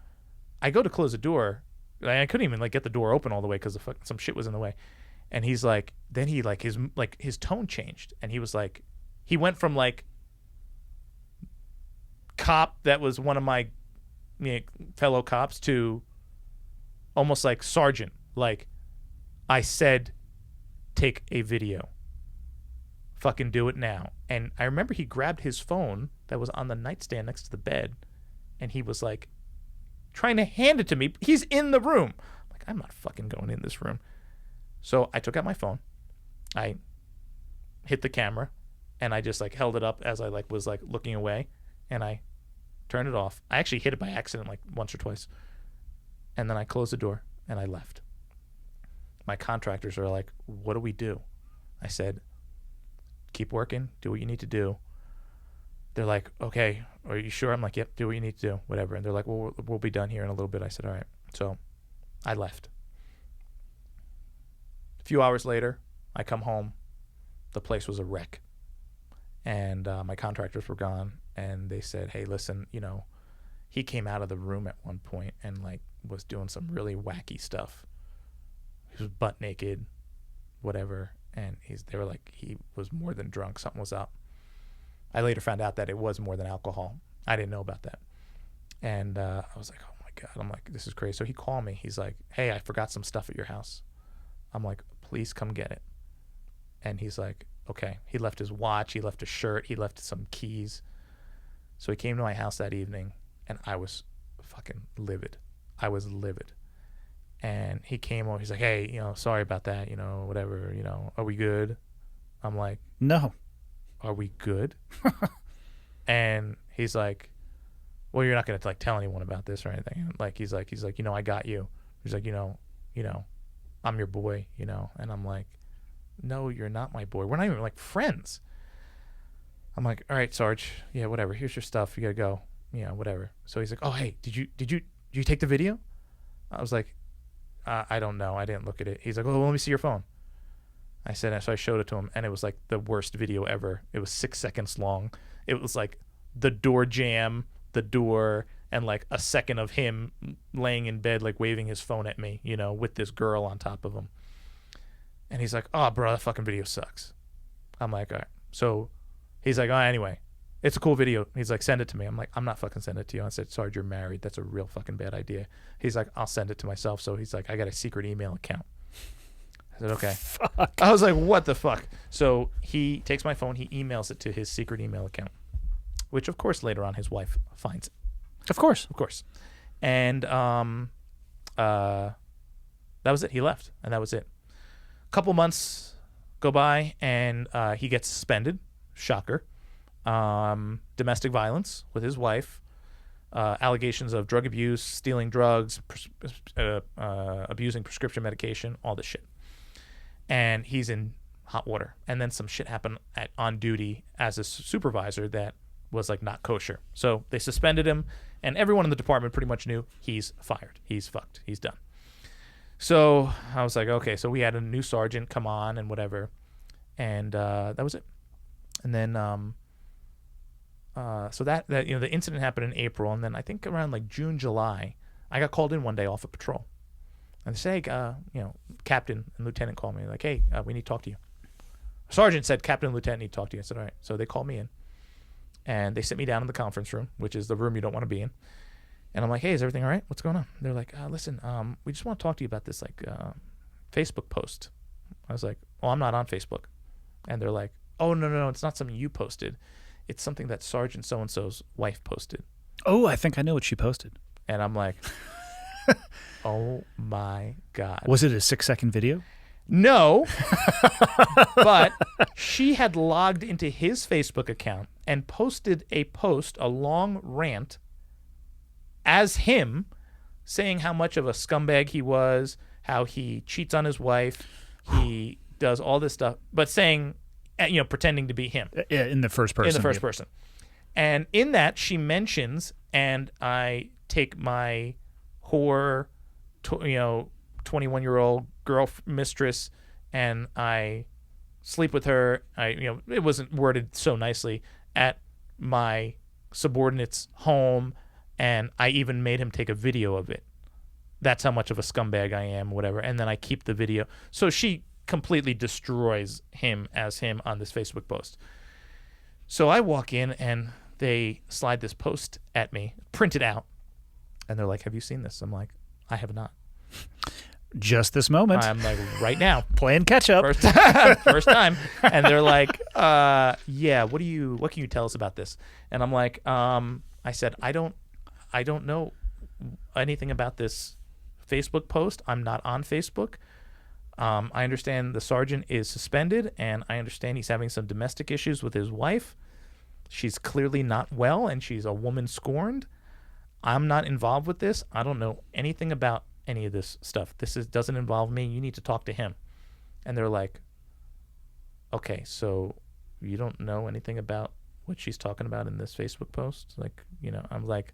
I go to close the door. I couldn't even get the door open all the way because some shit was in the way. And he's like, then he his tone changed, and he was like, he went from cop that was one of my fellow cops to almost sergeant. I said, take a video. Fucking do it now. And I remember he grabbed his phone that was on the nightstand next to the bed, and he was trying to hand it to me. He's in the room. I'm not fucking going in this room. So I took out my phone. I hit the camera, and I just held it up as I was looking away, and I turned it off. I actually hit it by accident once or twice. And then I closed the door and I left. My contractors are like, what do we do? I said, keep working, do what you need to do. They're like, okay, are you sure? I'm like, yep, do what you need to do, whatever. And they're like, well, we'll be done here in a little bit. I said, all right. So I left. A few hours later, I come home. The place was a wreck. And my contractors were gone. And they said, hey, listen, he came out of the room at one point and was doing some really wacky stuff. He was butt naked, whatever. And they were like, he was more than drunk. Something was up. I later found out that it was more than alcohol. I didn't know about that. And I was like, oh my God. I'm like, this is crazy. So he called me. He's like, hey, I forgot some stuff at your house. I'm like, please come get it. And he's like, okay. He left his watch. He left a shirt. He left some keys. So he came to my house that evening, and I was fucking livid. I was livid. And he came over. He's like, hey, sorry about that, whatever, are we good? I'm like, No. are we good? And he's like, well, you're not going to like tell anyone about this or anything. Like, he's like, I got you. He's like, I'm your boy, and I'm like, no, you're not my boy. We're not even like friends. I'm like, all right, Sarge. Yeah, whatever. Here's your stuff. You got to go. Yeah, whatever. So he's like, oh, hey, did you take the video? I was like, I don't know. I didn't look at it. He's like, oh, well, let me see your phone. I said, so I showed it to him, and it was like the worst video ever. It was 6 seconds long. It was like the door jam, the door, and like a second of him laying in bed, like waving his phone at me, with this girl on top of him. And he's like, oh, bro, that fucking video sucks. I'm like, all right. So he's like, oh, anyway, it's a cool video. He's like, send it to me. I'm like, I'm not fucking sending it to you. I said, Sarge, you're married. That's a real fucking bad idea. He's like, I'll send it to myself. So he's like, I got a secret email account. I said, okay. Fuck. I was like, what the fuck? So he takes my phone. He emails it to his secret email account, which, of course, later on his wife finds it. Of course. Of course. And that was it. He left, and that was it. A couple months go by, and he gets suspended. Shocker. Domestic violence with his wife. Allegations of drug abuse, stealing drugs, abusing prescription medication, all this shit. And he's in hot water. And then some shit happened on duty as a supervisor that was like not kosher. So they suspended him, and everyone in the department pretty much knew he's fired. He's fucked. He's done. So I was like, okay. So we had a new sergeant come on and whatever, and that was it. And then so that the incident happened in April, and then I think around like June, July, I got called in one day off of patrol, and they say, captain and lieutenant called me like, hey, we need to talk to you. Sergeant said, captain and lieutenant need to talk to you. I said, all right. So they called me in, and they sit me down in the conference room, which is the room you don't want to be in. And I'm like, hey, is everything all right? What's going on? They're like, listen, we just want to talk to you about this like Facebook post. I was like, well, I'm not on Facebook. And they're like, oh, no, it's not something you posted. It's something that Sergeant so-and-so's wife posted. Oh, I think I know what she posted. And I'm like, oh my God. Was it a 6-second video? No, but she had logged into his Facebook account and posted a long rant as him, saying how much of a scumbag he was, how he cheats on his wife, he does all this stuff, but saying, pretending to be him. Yeah, in the first person. In the first person. And in that, she mentions, and I take my whore, 21-year-old girl mistress, and I sleep with her. It wasn't worded so nicely, at my subordinate's home, and I even made him take a video of it. That's how much of a scumbag I am, whatever. And then I keep the video. So she completely destroys him as him on this Facebook post. So I walk in, and they slide this post at me, print it out, and they're like, have you seen this? I'm like, I have not. Just this moment. I'm like, right now. Playing catch up. First time. And they're like, yeah, what can you tell us about this? And I'm like, I said, I don't know anything about this Facebook post. I'm not on Facebook. I understand the sergeant is suspended, and I understand he's having some domestic issues with his wife. She's clearly not well, and she's a woman scorned. I'm not involved with this. I don't know anything about any of this stuff. This doesn't involve me. You need to talk to him. And they're like, okay, so you don't know anything about what she's talking about in this Facebook post? Like, I'm like,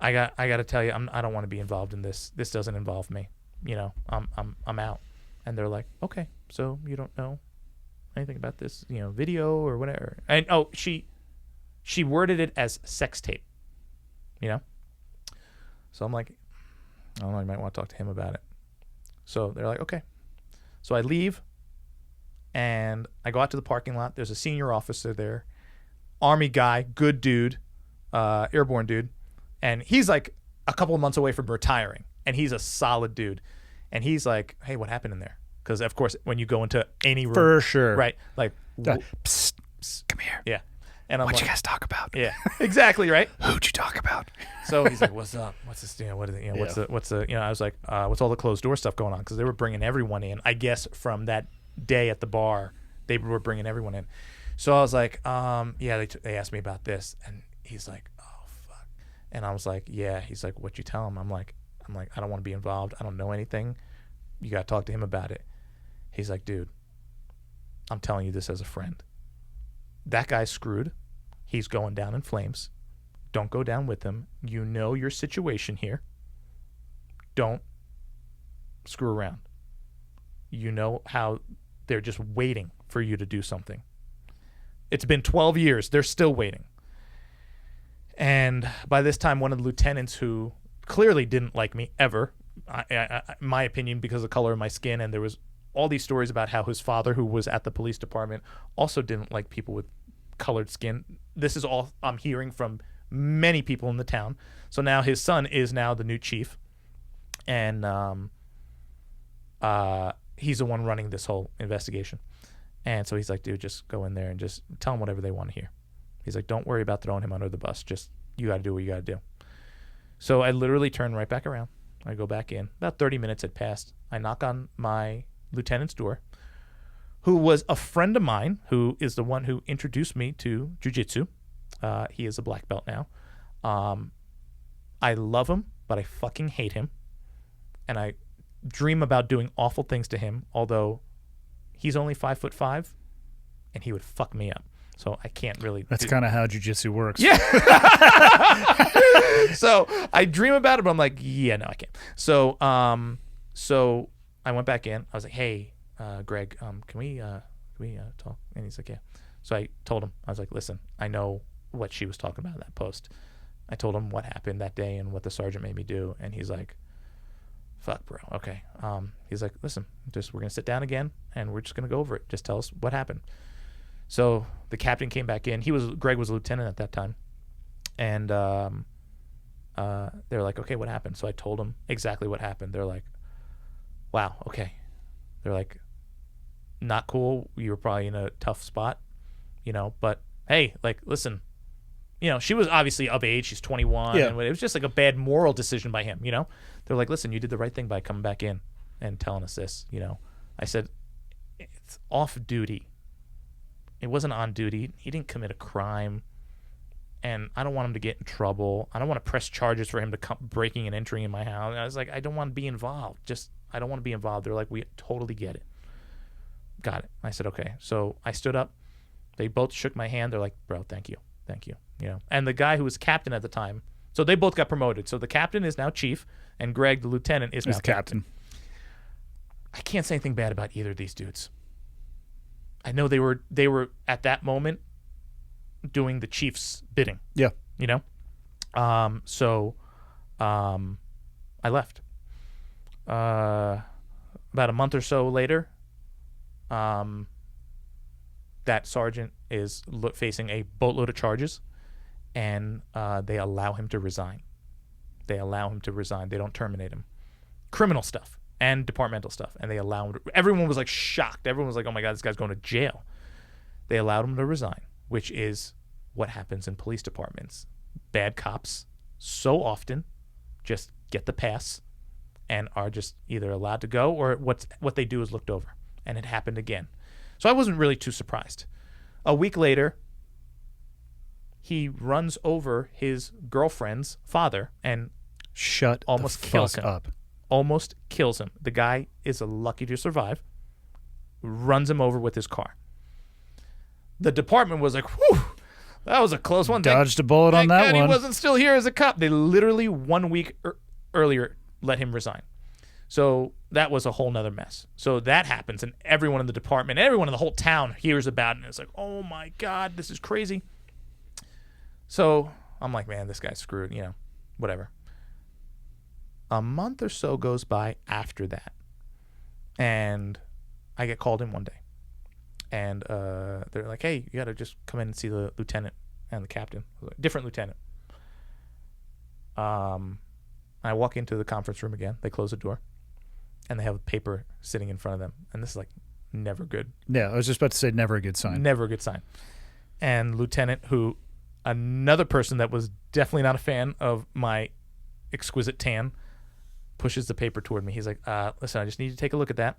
I got to tell you, I don't want to be involved in this. This doesn't involve me. I'm out. And they're like, okay, so you don't know anything about this, video or whatever. And she worded it as sex tape, So I'm like, I don't know, you might want to talk to him about it. So they're like, okay. So I leave, and I go out to the parking lot. There's a senior officer there, Army guy, good dude, airborne dude, and he's like a couple of months away from retiring, and he's a solid dude. And he's like, "Hey, what happened in there?" Because of course, when you go into any room, For sure. right? Like, Psst, psst, come here. yeah. And I'm What'd like, you guys talk about? yeah, exactly, right. Who'd you talk about? So he's like, "What's up? What's this? What is it? What's the? I was like, what's all the closed door stuff going on?" Because they were bringing everyone in. I guess from that day at the bar, they were bringing everyone in. So I was like, yeah, they asked me about this, and he's like, "Oh fuck," and I was like, "Yeah." He's like, "What'd you tell him?" I'm like, "I don't want to be involved. I don't know anything. You got to talk to him about it." He's like, "Dude, I'm telling you this as a friend. That guy's screwed. He's going down in flames. Don't go down with him. You know your situation here. Don't screw around. You know how they're just waiting for you to do something. It's been 12 years. They're still waiting." And by this time, one of the lieutenants who clearly didn't like me ever, my opinion, because of the color of my skin, and there was all these stories about how his father, who was at the police department, also didn't like people with colored skin. This is all I'm hearing from many people in the town. So now his son is now the new chief, and he's the one running this whole investigation. And so he's like, "Dude, just go in there and just tell them whatever they want to hear." He's like, "Don't worry about throwing him under the bus. Just, you got to do what you got to do." So I literally turn right back around. I go back in. About 30 minutes had passed. I knock on my lieutenant's door, who was a friend of mine, who is the one who introduced me to jiu-jitsu. He is a black belt now. I love him, but I fucking hate him. And I dream about doing awful things to him, although he's only 5'5", and he would fuck me up. So I can't really. That's kind of how jiu-jitsu works. Yeah. So I dream about it, but I'm like, yeah, no, I can't. So so I went back in. I was like, "Hey, Greg, can we talk?" And he's like, "Yeah." So I told him, I was like, "Listen, I know what she was talking about in that post." I told him what happened that day and what the sergeant made me do, and he's like, "Fuck, bro. Okay." He's like, "Listen, we're gonna sit down again, and we're just gonna go over it. Just tell us what happened." So the captain came back in. Greg was a lieutenant at that time, and they were like, "Okay, what happened?" So I told them exactly what happened. They're like, "Wow, okay." They're like, "Not cool. You were probably in a tough spot, but hey, like, listen, she was obviously of age. She's 21. Yeah. And it was just like a bad moral decision by him, They're like, "Listen, you did the right thing by coming back in and telling us this, I said, "It's off duty. It wasn't on duty. He didn't commit a crime, and I don't want him to get in trouble. I don't want to press charges for him to come breaking and entering in my house." And I was like, "I don't want to be involved. I don't want to be involved." They're like, "We totally get it." Got it. I said, "Okay." So I stood up. They both shook my hand. They're like, "Bro, thank you. Thank you." And the guy who was captain at the time, so they both got promoted. So the captain is now chief, and Greg, the lieutenant, is now captain. I can't say anything bad about either of these dudes. I know they were at that moment doing the chief's bidding. Yeah. So I left. About a month or so later, that sergeant is facing a boatload of charges, and they allow him to resign. They don't terminate him. Criminal stuff and departmental stuff, and they allow him to, everyone was like shocked. Everyone was like, "Oh my God, this guy's going to jail." They allowed him to resign, which is what happens in police departments. Bad cops so often just get the pass and are just either allowed to go, or what they do is looked over. And it happened again. So I wasn't really too surprised. A week later, he runs over his girlfriend's father and almost kills him. Almost kills him. The guy is lucky to survive. Runs him over with his car. The department was like, "Whew, that was a close one." Dodged a bullet on that one. He wasn't still here as a cop. They literally 1 week earlier let him resign. So that was a whole nother mess. So that happens, and everyone in the department, everyone in the whole town hears about it, and it's like, "Oh my God, this is crazy." So I'm like, man, this guy's screwed, whatever. A month or so goes by after that, and I get called in one day, and they're like, "Hey, you got to just come in and see the lieutenant and the captain." Different lieutenant. I walk into the conference room again. They close the door, and they have a paper sitting in front of them. And this is like never good. Yeah, I was just about to say never a good sign. Never a good sign. And lieutenant, who another person that was definitely not a fan of my exquisite tan, pushes the paper toward me. He's like, listen, I just need you to take a look at that.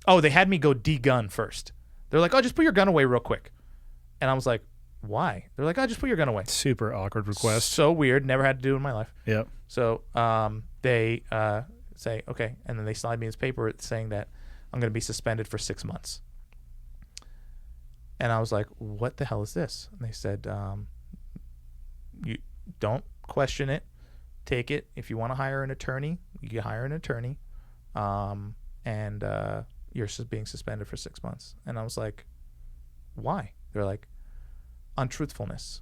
Oh, they had me go de-gun first. They're like, oh, just put your gun away real quick. And I was like, why? They're like, oh, just put your gun away. Super awkward request. So weird. Never had to do it in my life. Yep. So they say, okay. And then they slide me this paper saying that I'm going to be suspended for 6 months. And I was like, what the hell is this? And they said, you don't question it. Take it. If you want to hire an attorney, you hire an attorney. And you're being suspended for 6 months. And I was like, why? They're like, untruthfulness,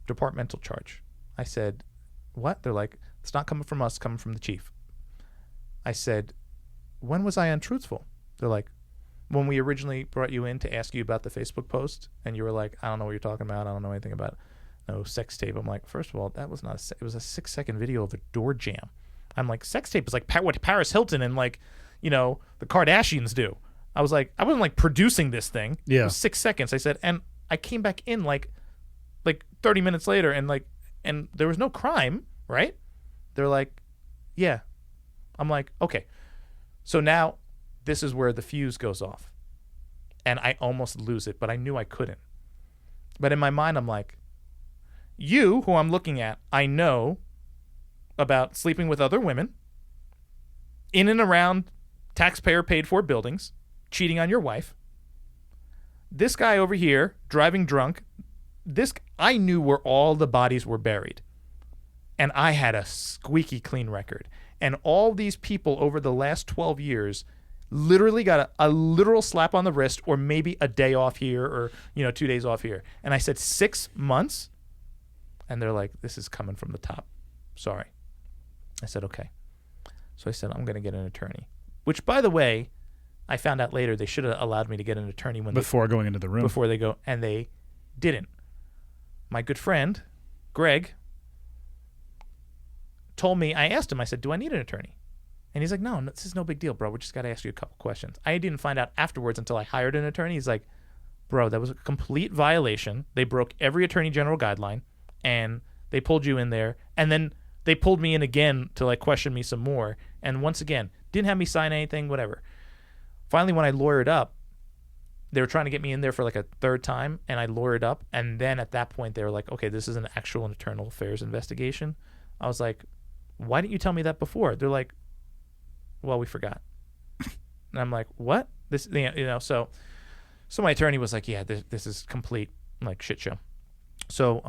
departmental charge. I said, what? They're like, it's not coming from us, it's coming from the chief. I said, when was I untruthful? They're like, when we originally brought you in to ask you about the Facebook post, and you were like, I don't know what you're talking about, I don't know anything about it. No sex tape. I'm like, first of all, that was not it was a 6-second video of a door jam. I'm like, sex tape is like what Paris Hilton and like, you know, the Kardashians do. I was like, I wasn't like producing this thing. Yeah. It was 6 seconds. I said, and I came back in like 30 minutes later, and there was no crime, right? They're like, yeah. I'm like, okay. So now this is where the fuse goes off. And I almost lose it, but I knew I couldn't. But in my mind, I'm like, you, who I'm looking at, I know about sleeping with other women, in and around taxpayer paid for buildings, cheating on your wife. This guy over here, driving drunk, I knew where all the bodies were buried. And I had a squeaky clean record. And all these people over the last 12 years literally got a literal slap on the wrist, or maybe a day off here, or 2 days off here. And I said 6 months? And they're like, this is coming from the top. Sorry. I said, okay. So I said, I'm going to get an attorney. Which, by the way, I found out later they should have allowed me to get an attorney before going into the room. Before they go, and they didn't. My good friend, Greg, told me, I asked him, I said, do I need an attorney? And he's like, no, this is no big deal, bro. We just got to ask you a couple questions. I didn't find out afterwards until I hired an attorney. He's like, bro, that was a complete violation. They broke every attorney general guideline, and they pulled you in there. And then they pulled me in again to like question me some more. And once again, didn't have me sign anything, whatever. Finally, when I lawyered up, they were trying to get me in there for like a third time, and I lawyered up. And then at that point, they were like, okay, this is an actual internal affairs investigation. I was like, why didn't you tell me that before? They're like, well, we forgot. And I'm like, what? So my attorney was like, yeah, this is complete like shit show. So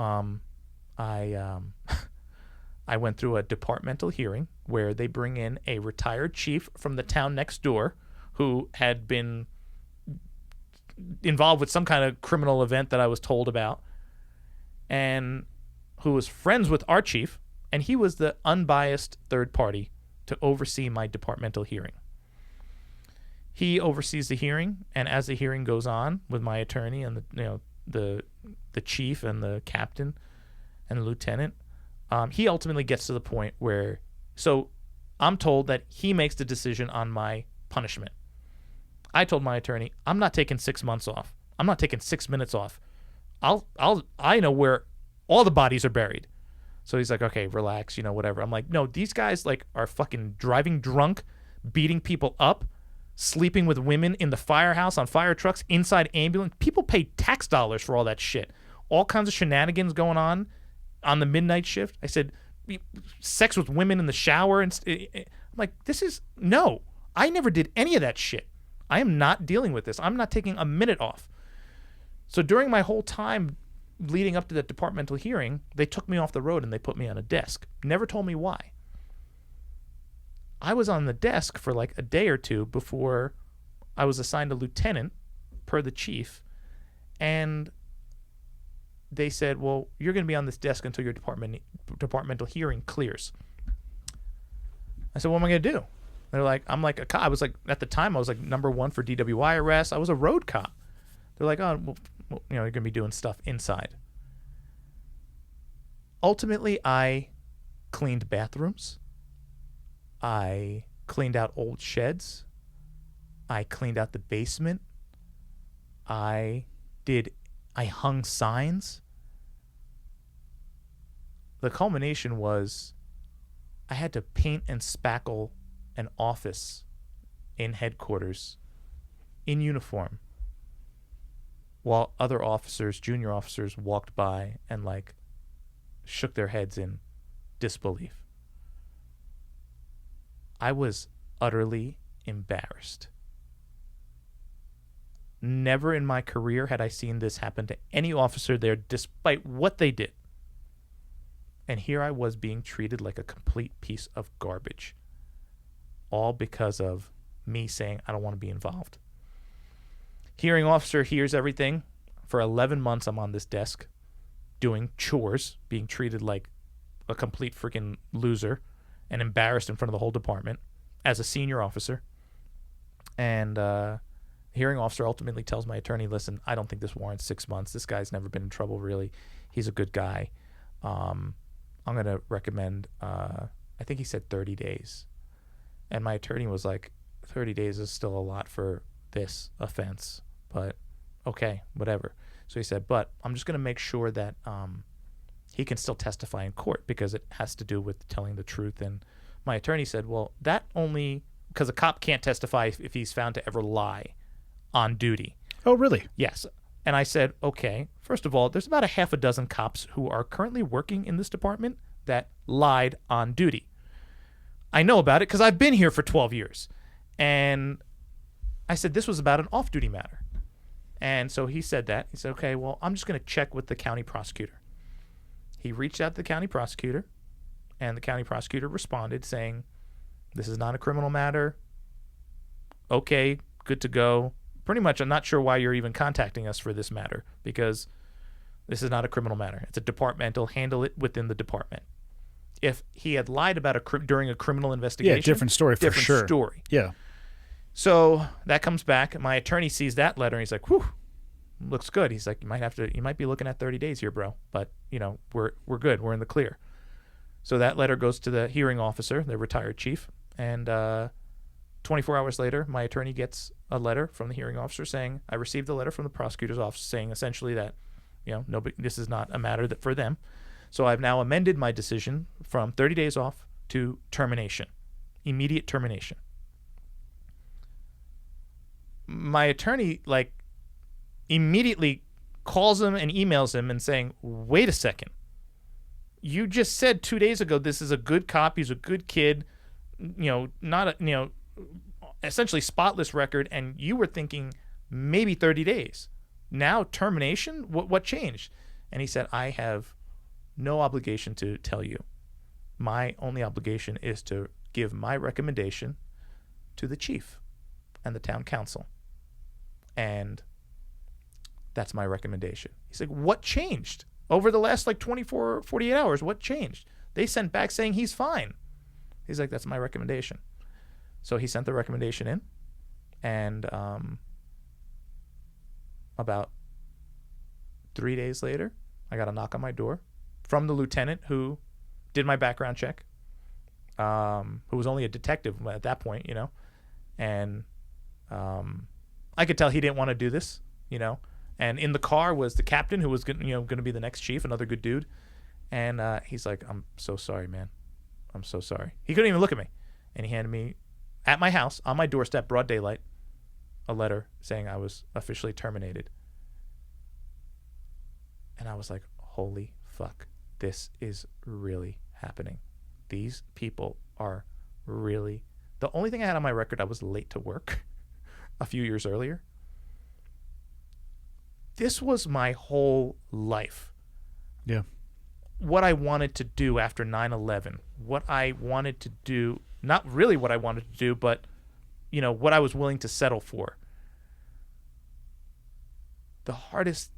I went through a departmental hearing where they bring in a retired chief from the town next door who had been involved with some kind of criminal event that I was told about, and who was friends with our chief, and he was the unbiased third party to oversee my departmental hearing. He oversees the hearing, and as the hearing goes on with my attorney and the chief and the captain and the lieutenant, he ultimately gets to the point where, so I'm told that he makes the decision on my punishment. I told my attorney, I'm not taking 6 months off. I'm not taking 6 minutes off. I know where all the bodies are buried. So he's like, okay, relax, whatever. I'm like, no, these guys like are fucking driving drunk, beating people up, sleeping with women in the firehouse, on fire trucks, inside ambulance. People pay tax dollars for all that shit. All kinds of shenanigans going on the midnight shift. I said, sex with women in the shower. And I'm like, no, I never did any of that shit. I am not dealing with this. I'm not taking a minute off. So during my whole time leading up to that departmental hearing, they took me off the road and they put me on a desk. Never told me why. I was on the desk for like a day or two before I was assigned a lieutenant per the chief. And they said, well, you're going to be on this desk until your departmental hearing clears. I said, what am I going to do? They're like, I'm like a cop. I was like, at the time, I was like #1 for DWI arrests. I was a road cop. They're like, oh, well, you're going to be doing stuff inside. Ultimately, I cleaned bathrooms. I cleaned out old sheds. I cleaned out the basement. I hung signs. The culmination was I had to paint and spackle an office in headquarters in uniform while other officers, junior officers, walked by and like shook their heads in disbelief. I was utterly embarrassed. Never in my career had I seen this happen to any officer there, despite what they did. And here I was being treated like a complete piece of garbage. All because of me saying I don't want to be involved. Hearing officer hears everything. For 11 months, I'm on this desk doing chores, being treated like a complete freaking loser and embarrassed in front of the whole department as a senior officer. And hearing officer ultimately tells my attorney, listen, I don't think this warrants 6 months. This guy's never been in trouble, really. He's a good guy. I'm going to recommend, I think he said 30 days. And my attorney was like, 30 days is still a lot for this offense, but okay, whatever. So he said, but I'm just going to make sure that he can still testify in court because it has to do with telling the truth. And my attorney said, well, that only because a cop can't testify if he's found to ever lie on duty. Oh, really? Yes. And I said, okay, first of all, there's about a half a dozen cops who are currently working in this department that lied on duty. I know about it because I've been here for 12 years. And I said, this was about an off-duty matter. And so he said that. He said, okay, well, I'm just going to check with the county prosecutor. He reached out to the county prosecutor, and the county prosecutor responded saying, this is not a criminal matter. Okay, good to go. Pretty much, I'm not sure why you're even contacting us for this matter because this is not a criminal matter. It's a departmental. Handle it within the department. If he had lied about during a criminal investigation, Yeah, different story for sure. Different story. Yeah. So that comes back. My attorney sees that letter and he's like, whew, looks good. He's like, you might be looking at 30 days here, bro. But, we're good. We're in the clear. So that letter goes to the hearing officer, the retired chief. And 24 hours later, my attorney gets a letter from the hearing officer saying, I received a letter from the prosecutor's office saying essentially that, nobody, this is not a matter for them. So I've now amended my decision from 30 days off to termination, immediate termination. My attorney, immediately calls him and emails him and saying, wait a second. You just said 2 days ago this is a good cop, he's a good kid, essentially spotless record, and you were thinking maybe 30 days. Now termination? What changed? And he said, I have no obligation to tell you. My only obligation is to give my recommendation to the chief and the town council. And that's my recommendation. He's like, what changed? Over the last 24, 48 hours, what changed? They sent back saying he's fine. He's like, that's my recommendation. So he sent the recommendation in. And about 3 days later, I got a knock on my door from the lieutenant who did my background check, who was only a detective at that point, and I could tell he didn't want to do this, and in the car was the captain who was going to be the next chief, another good dude, and he's like, I'm so sorry, man. I'm so sorry. He couldn't even look at me, and he handed me, at my house, on my doorstep, broad daylight, a letter saying I was officially terminated. And I was like, holy fuck. This is really happening. These people are really... The only thing I had on my record, I was late to work a few years earlier. This was my whole life. Yeah. What I wanted to do after 9/11, what I wanted to do, not really what I wanted to do, but, what I was willing to settle for. The hardest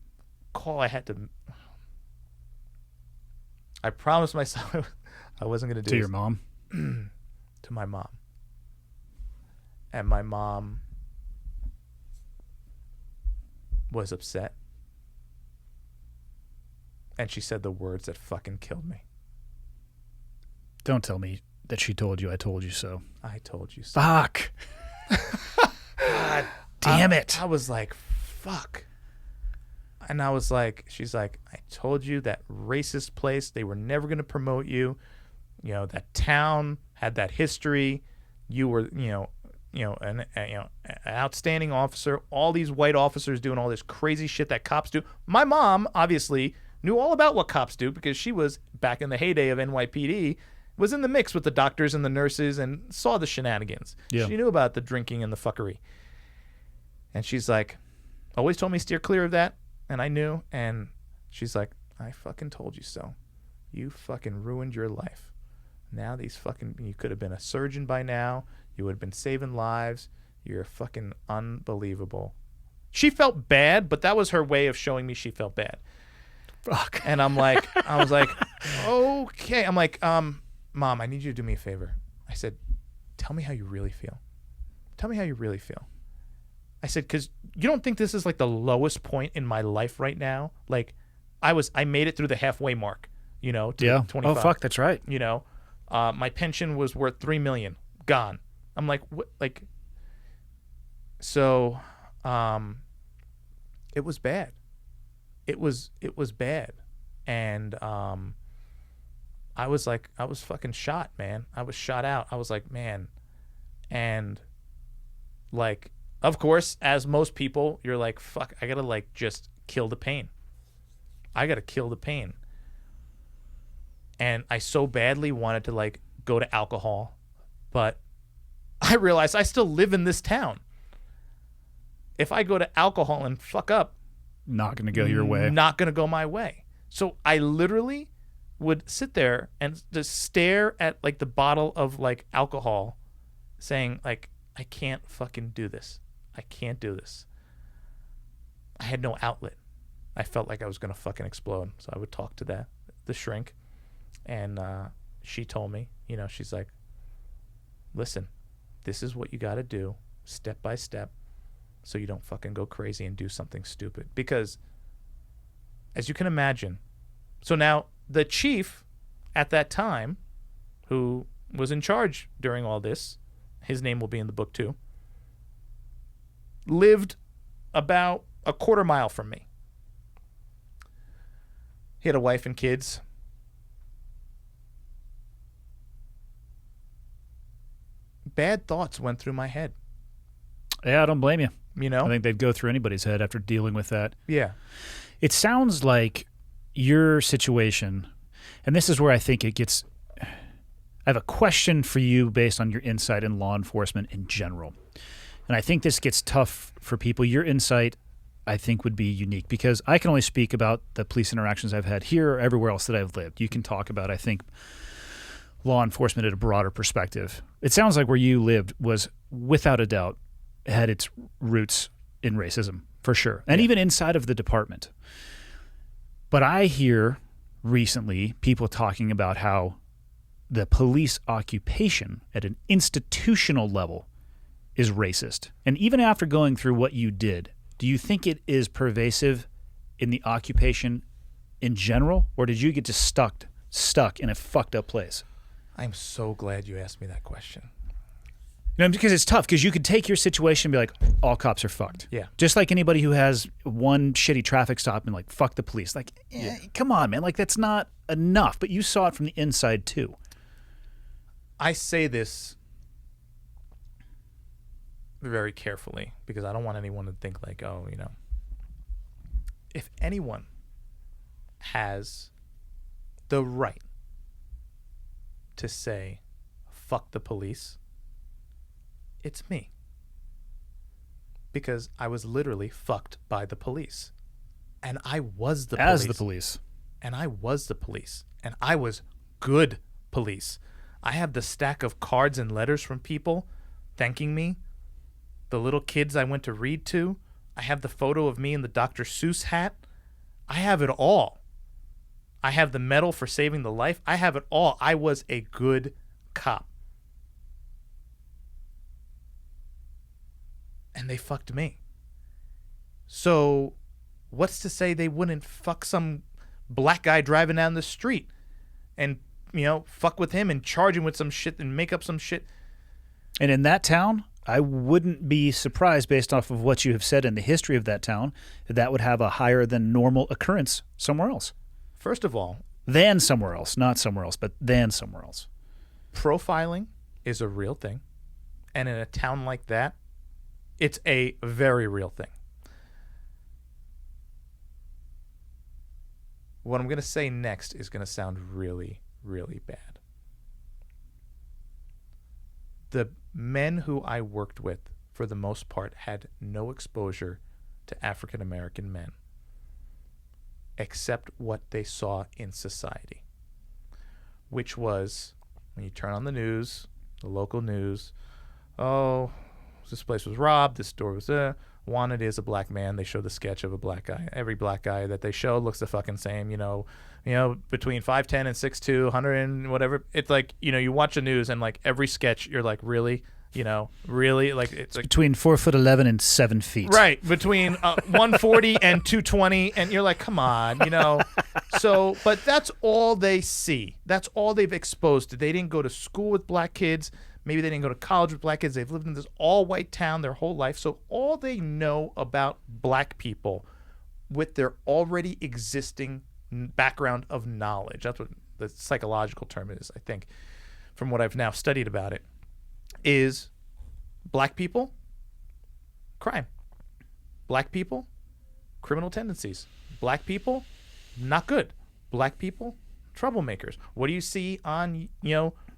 call I had to... I promised myself I wasn't going to do To this. your mom? To my mom. And my mom was upset. And she said the words that fucking killed me. Don't tell me that she told you I told you so. I told you so. Fuck. God damn it. I was like, fuck. And I was like, she's like, I told you that racist place, they were never going to promote you. You know, that town had that history. You were, an outstanding officer. All these white officers doing all this crazy shit that cops do. My mom, obviously, knew all about what cops do because she was, back in the heyday of NYPD, was in the mix with the doctors and the nurses and saw the shenanigans. Yeah. She knew about the drinking and the fuckery. And she's like, always told me steer clear of that. And I knew. And she's like, I fucking told you so. You fucking ruined your life. Now you could have been a surgeon by now. You would have been saving lives. You're fucking unbelievable. She felt bad, but that was her way of showing me she felt bad. Fuck. And I was like, okay. I'm like, Mom, I need you to do me a favor. I said, tell me how you really feel. Tell me how you really feel. I said, because you don't think this is like the lowest point in my life right now? Like, I made it through the halfway mark, to 25. Oh, fuck, that's right. My pension was worth $3 million, gone. I'm like, what? Like, so, it was bad. It was bad. And, I was fucking shot, man. I was shot out. I was like, man. And like, of course, as most people, you're like, fuck, I gotta like just kill the pain. I gotta kill the pain. And I so badly wanted to like go to alcohol, but I realized I still live in this town. If I go to alcohol and fuck up, not gonna go your way. Not gonna go my way. So I literally would sit there and just stare at like the bottle of like alcohol saying like, I can't fucking do this. I can't do this. I had no outlet. I felt like I was going to fucking explode. So I would talk to the shrink, and she told me, she's like, listen, this is what you got to do step by step so you don't fucking go crazy and do something stupid. Because as you can imagine, so now the chief at that time, who was in charge during all this, his name will be in the book too, lived about a quarter mile from me. He had a wife and kids. Bad thoughts went through my head. Yeah, I don't blame you. I think they'd go through anybody's head after dealing with that. Yeah. It sounds like your situation, and this is where I think it gets, I have a question for you based on your insight in law enforcement in general. And I think this gets tough for people. Your insight, I think, would be unique because I can only speak about the police interactions I've had here or everywhere else that I've lived. You can talk about, I think, law enforcement at a broader perspective. It sounds like where you lived was, without a doubt, had its roots in racism, for sure. And even inside of the department. But I hear recently people talking about how the police occupation at an institutional level is racist. And even after going through what you did, do you think it is pervasive in the occupation in general, or did you get just stuck in a fucked up place? I'm so glad you asked me that question. Because it's tough, because you could take your situation and be like, all cops are fucked. Yeah. Just like anybody who has one shitty traffic stop and like, fuck the police. Like, come on, man. Like, that's not enough. But you saw it from the inside, too. I say this very carefully because I don't want anyone to think like, oh, if anyone has the right to say, fuck the police, it's me. Because I was literally fucked by the police. And I was the police. As the police. And I was the police. And I was good police. I have the stack of cards and letters from people thanking me. The little kids I went to read to. I have the photo of me in the Dr. Seuss hat. I have it all. I have the medal for saving the life. I have it all. I was a good cop. and they fucked me. So what's to say they wouldn't fuck some black guy driving down the street and, fuck with him and charge him with some shit and make up some shit? And in that town, I wouldn't be surprised, based off of what you have said in the history of that town, that would have a higher than normal occurrence somewhere else. First of all, Than somewhere else. Not somewhere else, but than somewhere else. profiling is a real thing. And in a town like that, it's a very real thing. What I'm going to say next is going to sound really, really bad. The men who I worked with, for the most part, had no exposure to African American men except what they saw in society, which was when you turn on the news, the local news, oh, this place was robbed, this store was wanted is a black man. They show the sketch of a black guy. Every black guy that they show looks the fucking same, between 5'10" and 6'2", 100 and whatever. It's like, you watch the news and like every sketch you're like, really? Really? Like it's like Between 4'11" and 7 feet. right, between 140 and 220, and you're like, come on, So, but that's all they see. That's all they've exposed to. They didn't go to school with black kids. Maybe they didn't go to college with black kids. They've lived in this all-white town their whole life. So all they know about black people with their already existing background of knowledge, that's what the psychological term is, I think, from what I've now studied about it, is black people, crime. Black people, criminal tendencies. Black people, not good. Black people, troublemakers. What do you see on,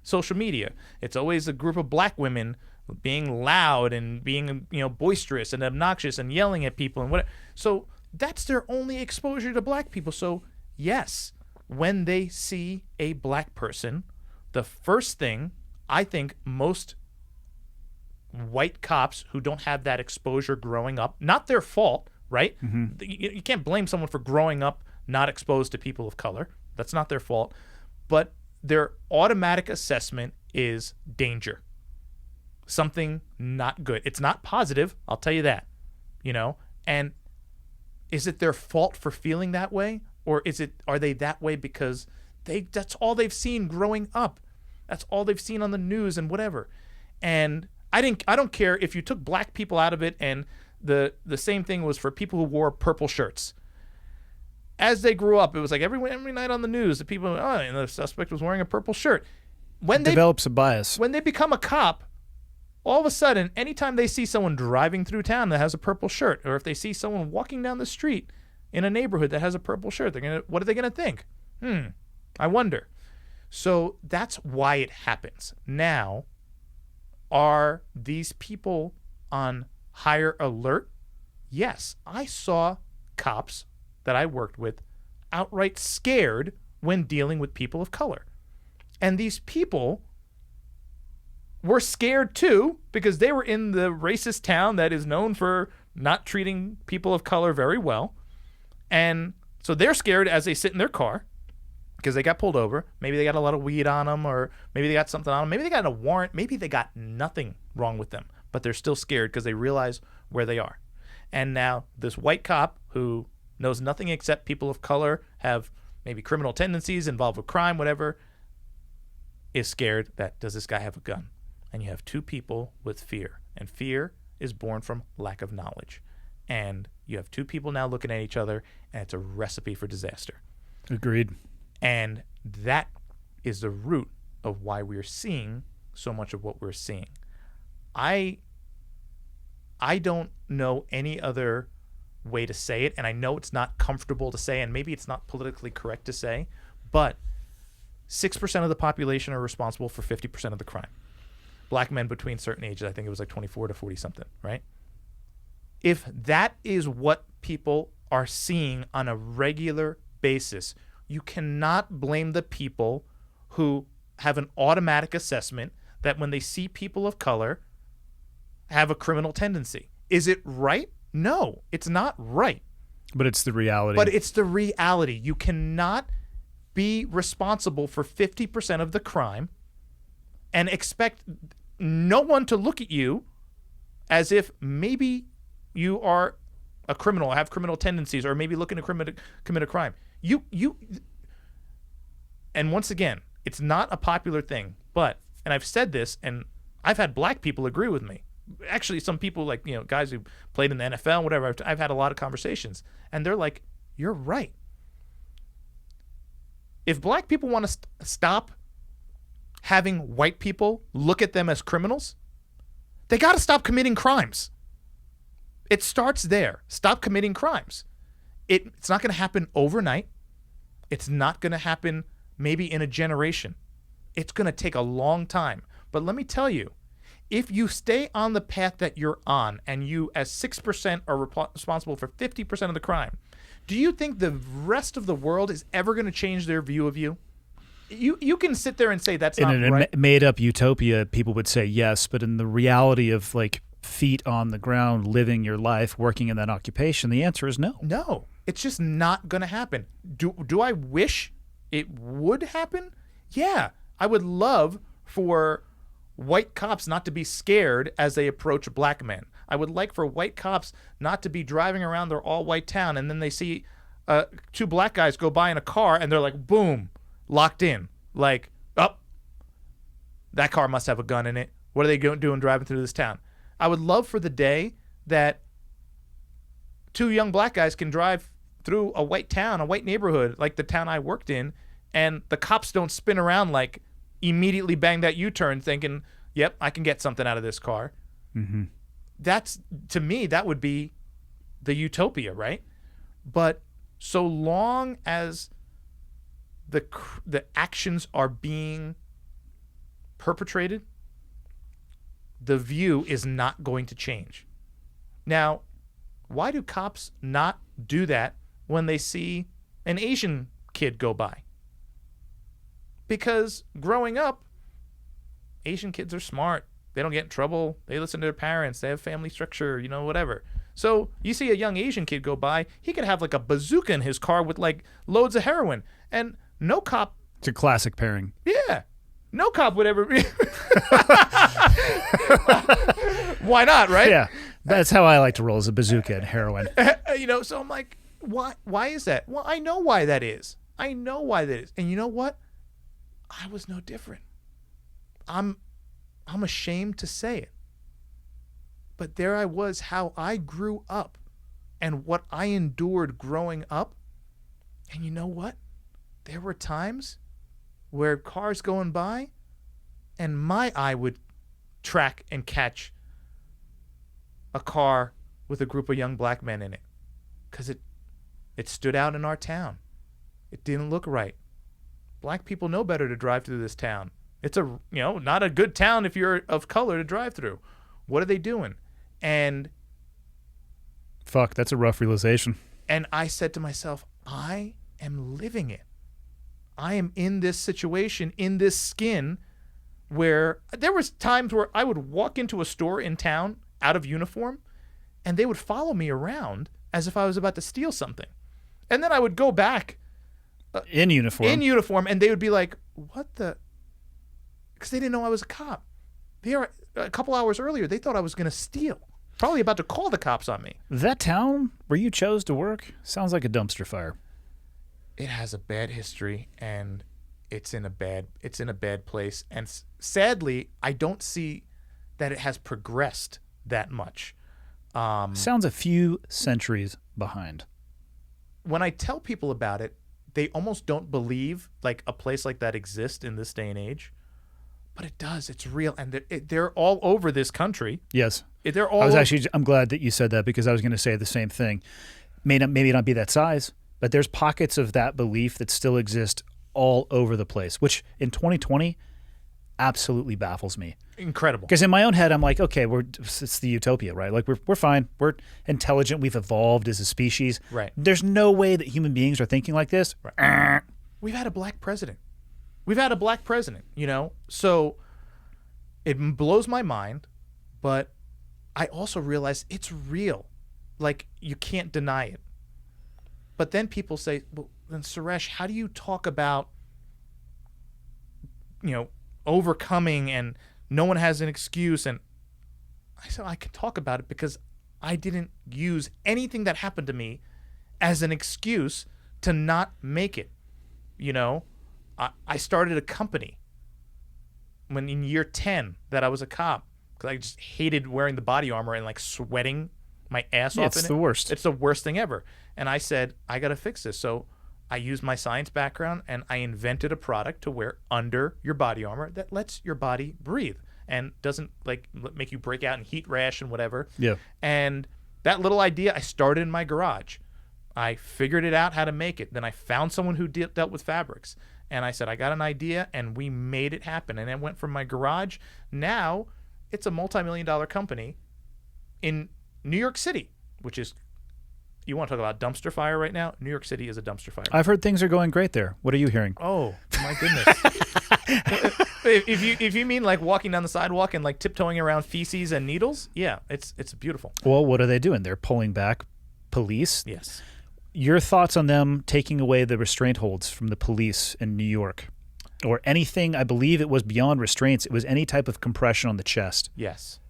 social media? It's always a group of black women being loud and being, boisterous and obnoxious and yelling at people and whatever. So that's their only exposure to black people. So yes, when they see a black person, the first thing I think most white cops who don't have that exposure growing up, not their fault, right? Mm-hmm. You can't blame someone for growing up not exposed to people of color. That's not their fault. But their automatic assessment is danger. Something not good. It's not positive, I'll tell you that. And is it their fault for feeling that way? Or are they that way because that's all they've seen growing up? That's all they've seen on the news and whatever. And I don't care if you took black people out of it, and the same thing was for people who wore purple shirts. As they grew up, it was like every night on the news, the people, and the suspect was wearing a purple shirt. When Develops a bias. When they become a cop, all of a sudden, anytime they see someone driving through town that has a purple shirt, or if they see someone walking down the street in a neighborhood that has a purple shirt, what are they gonna think? I wonder. So that's why it happens. Now, are these people on higher alert? Yes, I saw cops that I worked with outright scared when dealing with people of color. And these people were scared too because they were in the racist town that is known for not treating people of color very well. And so they're scared as they sit in their car because they got pulled over. Maybe they got a lot of weed on them, or maybe they got something on them. Maybe they got a warrant. Maybe they got nothing wrong with them, but they're still scared because they realize where they are. And now this white cop who knows nothing except people of color have maybe criminal tendencies, involved with crime, whatever, is scared that, does this guy have a gun? And you have two people with fear. And fear is born from lack of knowledge. And you have two people now looking at each other, and it's a recipe for disaster. Agreed. And that is the root of why we're seeing so much of what we're seeing. I don't know any other way to say it, and I know it's not comfortable to say, and maybe it's not politically correct to say, but 6% of the population are responsible for 50% of the crime. Black men between certain ages, I think it was like 24 to 40 something, right? If that is what people are seeing on a regular basis, you cannot blame the people who have an automatic assessment that when they see people of color have a criminal tendency. Is it right? No, it's not right. But it's the reality. But it's the reality. You cannot be responsible for 50% of the crime and expect no one to look at you as if maybe you are a criminal, have criminal tendencies, or maybe looking to commit a crime. And once again, it's not a popular thing, but, and I've said this, and I've had black people agree with me. Actually, some people, like, guys who played in the NFL, whatever, I've had a lot of conversations, and they're like, you're right. If black people want to stop having white people look at them as criminals, they got to stop committing crimes. It starts there. Stop committing crimes. It's not going to happen overnight. It's not going to happen maybe in a generation. It's going to take a long time. But let me tell you, if you stay on the path that you're on and you as 6% are responsible for 50% of the crime, do you think the rest of the world is ever going to change their view of you? You can sit there and say that's not right. In a made-up utopia, people would say yes, but in the reality of, like, feet on the ground, living your life, working in that occupation, the answer is no. No, it's just not going to happen. Do I wish it would happen? Yeah, I would love for white cops not to be scared as they approach black men. I would like for white cops not to be driving around their all-white town and then they see two black guys go by in a car and they're like, boom, locked in. Like, oh, that car must have a gun in it. What are they doing driving through this town? I would love for the day that two young black guys can drive through a white town, a white neighborhood, like the town I worked in, and the cops don't spin around, like immediately bang that U-turn thinking, yep, I can get something out of this car. Mm-hmm. That's, to me, that would be the utopia, right? But so long as the actions are being perpetrated, the view is not going to change. Now, why do cops not do that when they see an Asian kid go by? Because growing up, Asian kids are smart. They don't get in trouble. They listen to their parents. They have family structure, whatever. So you see a young Asian kid go by, he could have like a bazooka in his car with like loads of heroin. And no cop. It's a classic pairing. Yeah. No cop would ever be. Why not, right? Yeah. That's how I like to roll, is a bazooka and heroin. So I'm like, why is that? Well, I know why that is. And you know what? I was no different. I'm ashamed to say it. But there I was, how I grew up and what I endured growing up. And you know what? There were times where cars going by and my eye would track and catch a car with a group of young black men in it because it stood out in our town. It didn't look right. Black people know better to drive through this town. It's not a good town if you're of color to drive through. What are they doing? And fuck, that's a rough realization. And I said to myself, I am living it. I am in this situation, in this skin, where there was times where I would walk into a store in town out of uniform, and they would follow me around as if I was about to steal something. And then I would go back in uniform, and they would be like, what the? Because they didn't know I was a cop. A couple hours earlier, they thought I was going to steal. Probably about to call the cops on me. That town where you chose to work sounds like a dumpster fire. It has a bad history, and it's in a bad place. And sadly, I don't see that it has progressed that much. Sounds a few centuries behind. When I tell people about it, they almost don't believe like a place like that exists in this day and age. But it does. It's real, and they're all over this country. Yes, they're all. I'm glad that you said that because I was going to say the same thing. Maybe not be that size, but there's pockets of that belief that still exist all over the place, which in 2020 absolutely baffles me. Incredible. Because in my own head, I'm like, okay, it's the utopia, right? Like we're fine. We're intelligent. We've evolved as a species. Right. There's no way that human beings are thinking like this. Right. We've had a black president. So it blows my mind, but I also realize it's real. Like, you can't deny it. But then people say, well, then Suresh, how do you talk about, overcoming and no one has an excuse? And I said, I can talk about it because I didn't use anything that happened to me as an excuse to not make it. You know, I started a company when in year 10 that I was a cop because I just hated wearing the body armor and like sweating my ass off. It's the worst. It's the worst thing ever. And I said, I got to fix this. So I used my science background and I invented a product to wear under your body armor that lets your body breathe and doesn't like make you break out in heat rash and whatever. Yeah. And that little idea I started in my garage. I figured it out how to make it. Then I found someone who dealt with fabrics. And I said, I got an idea, and we made it happen. And it went from my garage. Now it's a multi-million-dollar company in New York City, which is, you want to talk about dumpster fire right now? New York City is a dumpster fire. I've heard things are going great there. What are you hearing? Oh, my goodness. if you mean like walking down the sidewalk and like tiptoeing around feces and needles, yeah, it's beautiful. Well, what are they doing? They're pulling back police. Yes. Your thoughts on them taking away the restraint holds from the police in New York, or anything? I believe it was beyond restraints. It was any type of compression on the chest. Yes.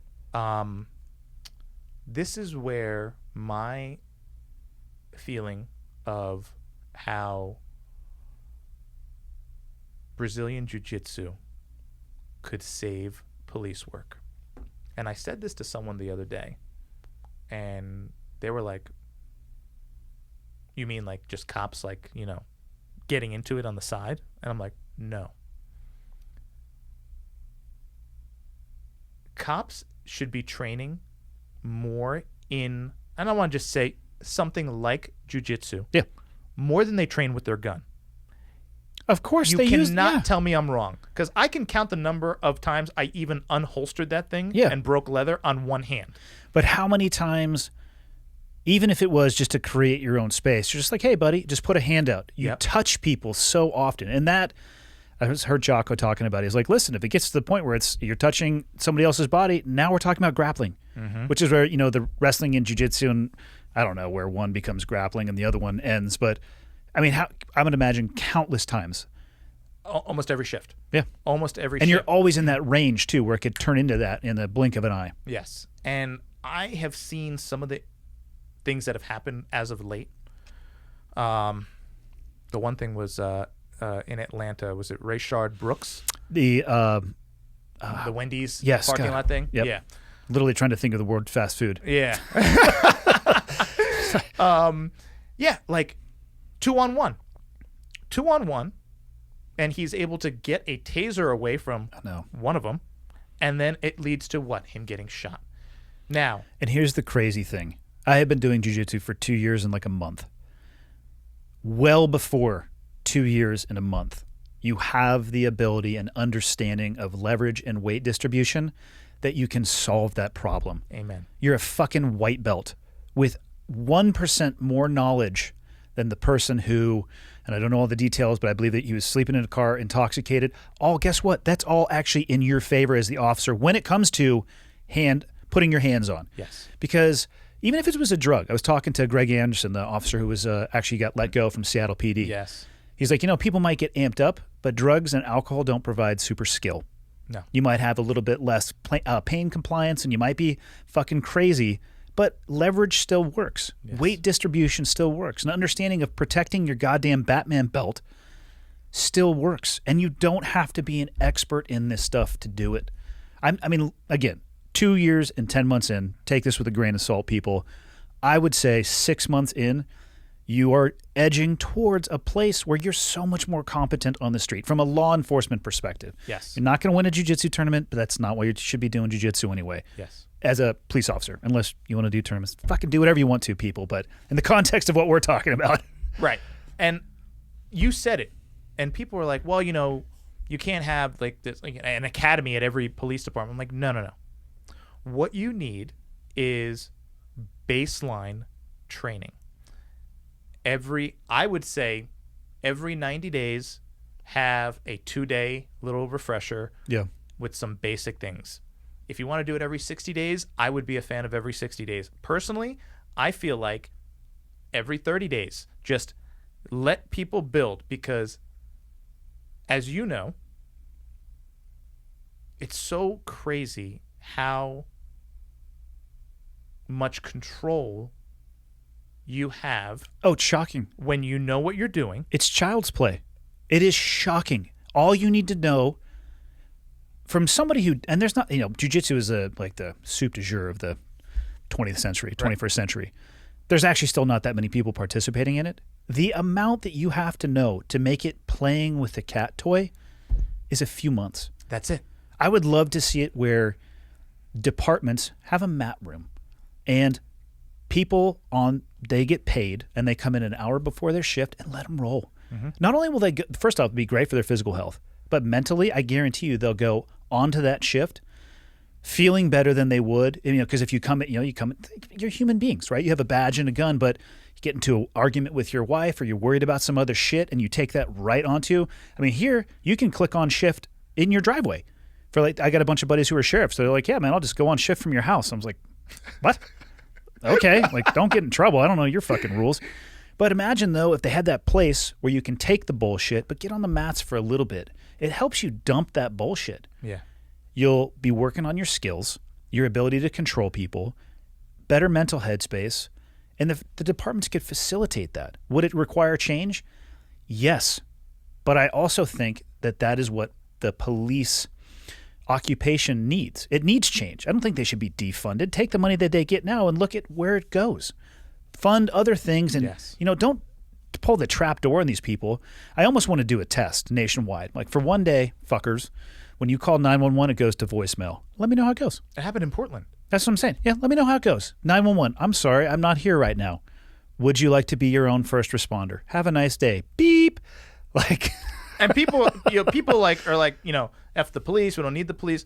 This is where my feeling of how Brazilian Jiu-Jitsu could save police work. And I said this to someone the other day, and they were like, you mean like just cops like, you know, getting into it on the side? And I'm like, no. Cops should be training more in, I don't want to just say something like jiu-jitsu. Yeah. More than they train with their gun. Of course, You they use. cannot Yeah. tell me I'm wrong, because I can count the number of times I even unholstered that thing Yeah. and broke leather on one hand. But how many times, even if it was just to create your own space, you're just like, hey, buddy, just put a hand out. You Yep. touch people so often. And that, I just heard Jocko talking about it. He's like, listen, if it gets to the point where it's you're touching somebody else's body, now we're talking about grappling, which is where, you know, the wrestling and jiu-jitsu, and I don't know where one becomes grappling and the other one ends. But, I mean, I would imagine countless times. Almost every shift. Yeah. Almost every And shift. you're always in that range, too, where it could turn into that in the blink of an eye. Yes. And I have seen some of the things that have happened as of late. The one thing was in Atlanta. Was it Rayshard Brooks? The The Wendy's yes, parking God. lot thing? Yep. Yeah. Literally trying to think of the word fast food. Yeah. Yeah, like 2-on-1. 2-on-1. And he's able to get a taser away from know. one of them. And then it leads to what? Him getting shot. Now, And here's the crazy thing. I have been doing jiu-jitsu for 2 years and like a month. Well before 2 years and a month, you have the ability and understanding of leverage and weight distribution that you can solve that problem. amen. You're a fucking white belt with 1% more knowledge than the person who, and I don't know all the details, but I believe that he was sleeping in a car intoxicated. All, guess what? That's all actually in your favor as the officer when it comes to putting your hands on. Yes. Because even if it was a drug, I was talking to Greg Anderson, the officer who was actually got let go from Seattle PD. Yes. He's like, you know, people might get amped up, but drugs and alcohol don't provide super skill. No. You might have a little bit less pain compliance, and you might be fucking crazy, but leverage still works. Yes. Weight distribution still works. An understanding of protecting your goddamn Batman belt still works. And you don't have to be an expert in this stuff to do it. I mean, again, 2 years and 10 months in, take this with a grain of salt, people. I would say 6 months in, you are edging towards a place where you're so much more competent on the street from a law enforcement perspective. Yes. You're not going to win a jiu-jitsu tournament, but that's not why you should be doing jiu-jitsu anyway. Yes. As a police officer, unless you want to do tournaments. Fucking do whatever you want to, people, but in the context of what we're talking about. Right. And you said it. And people were like, well, you know, you can't have like this, like an academy at every police department. I'm like, no. What you need is baseline training. I would say every 90 days, have a 2-day little refresher Yeah. with some basic things. If you want to do it every 60 days, I would be a fan of every 60 days. Personally, I feel like every 30 days, just let people build, because as you know, it's so crazy how much control you have Oh, it's shocking. when you know what you're doing. It's child's play. It is shocking. All you need to know from somebody who, and there's not, jiu-jitsu is like the soup du jour of the 20th century, 21st century. There's actually still not that many people participating in it. The amount that you have to know to make it playing with a cat toy is a few months. That's it. I would love to see it where departments have a mat room and people they get paid and they come in an hour before their shift and let them roll. Not only will they first off be great for their physical health, but mentally, I guarantee you they'll go onto that shift feeling better than they would. Because if you come, you're human beings, right? You have a badge and a gun, but you get into an argument with your wife or you're worried about some other shit and you take that right onto. I mean, here you can click on shift in your driveway. I got a bunch of buddies who are sheriffs. So they're like, yeah, man, I'll just go on shift from your house. I was like, what? Okay, don't get in trouble. I don't know your fucking rules. But imagine, though, if they had that place where you can take the bullshit, but get on the mats for a little bit. It helps you dump that bullshit. Yeah. You'll be working on your skills, your ability to control people, better mental headspace, and the departments could facilitate that. Would it require change? Yes. But I also think that is what the police occupation needs. It needs change. I don't think they should be defunded. Take the money that they get now and look at where it goes. Fund other things and, don't pull the trap door on these people. I almost want to do a test nationwide. Like for one day, fuckers, when you call 911, it goes to voicemail. Let me know how it goes. It happened in Portland. That's what I'm saying. Yeah, let me know how it goes. 911, I'm sorry, I'm not here right now. Would you like to be your own first responder? Have a nice day. Beep. And people, are like, F the police. We don't need the police.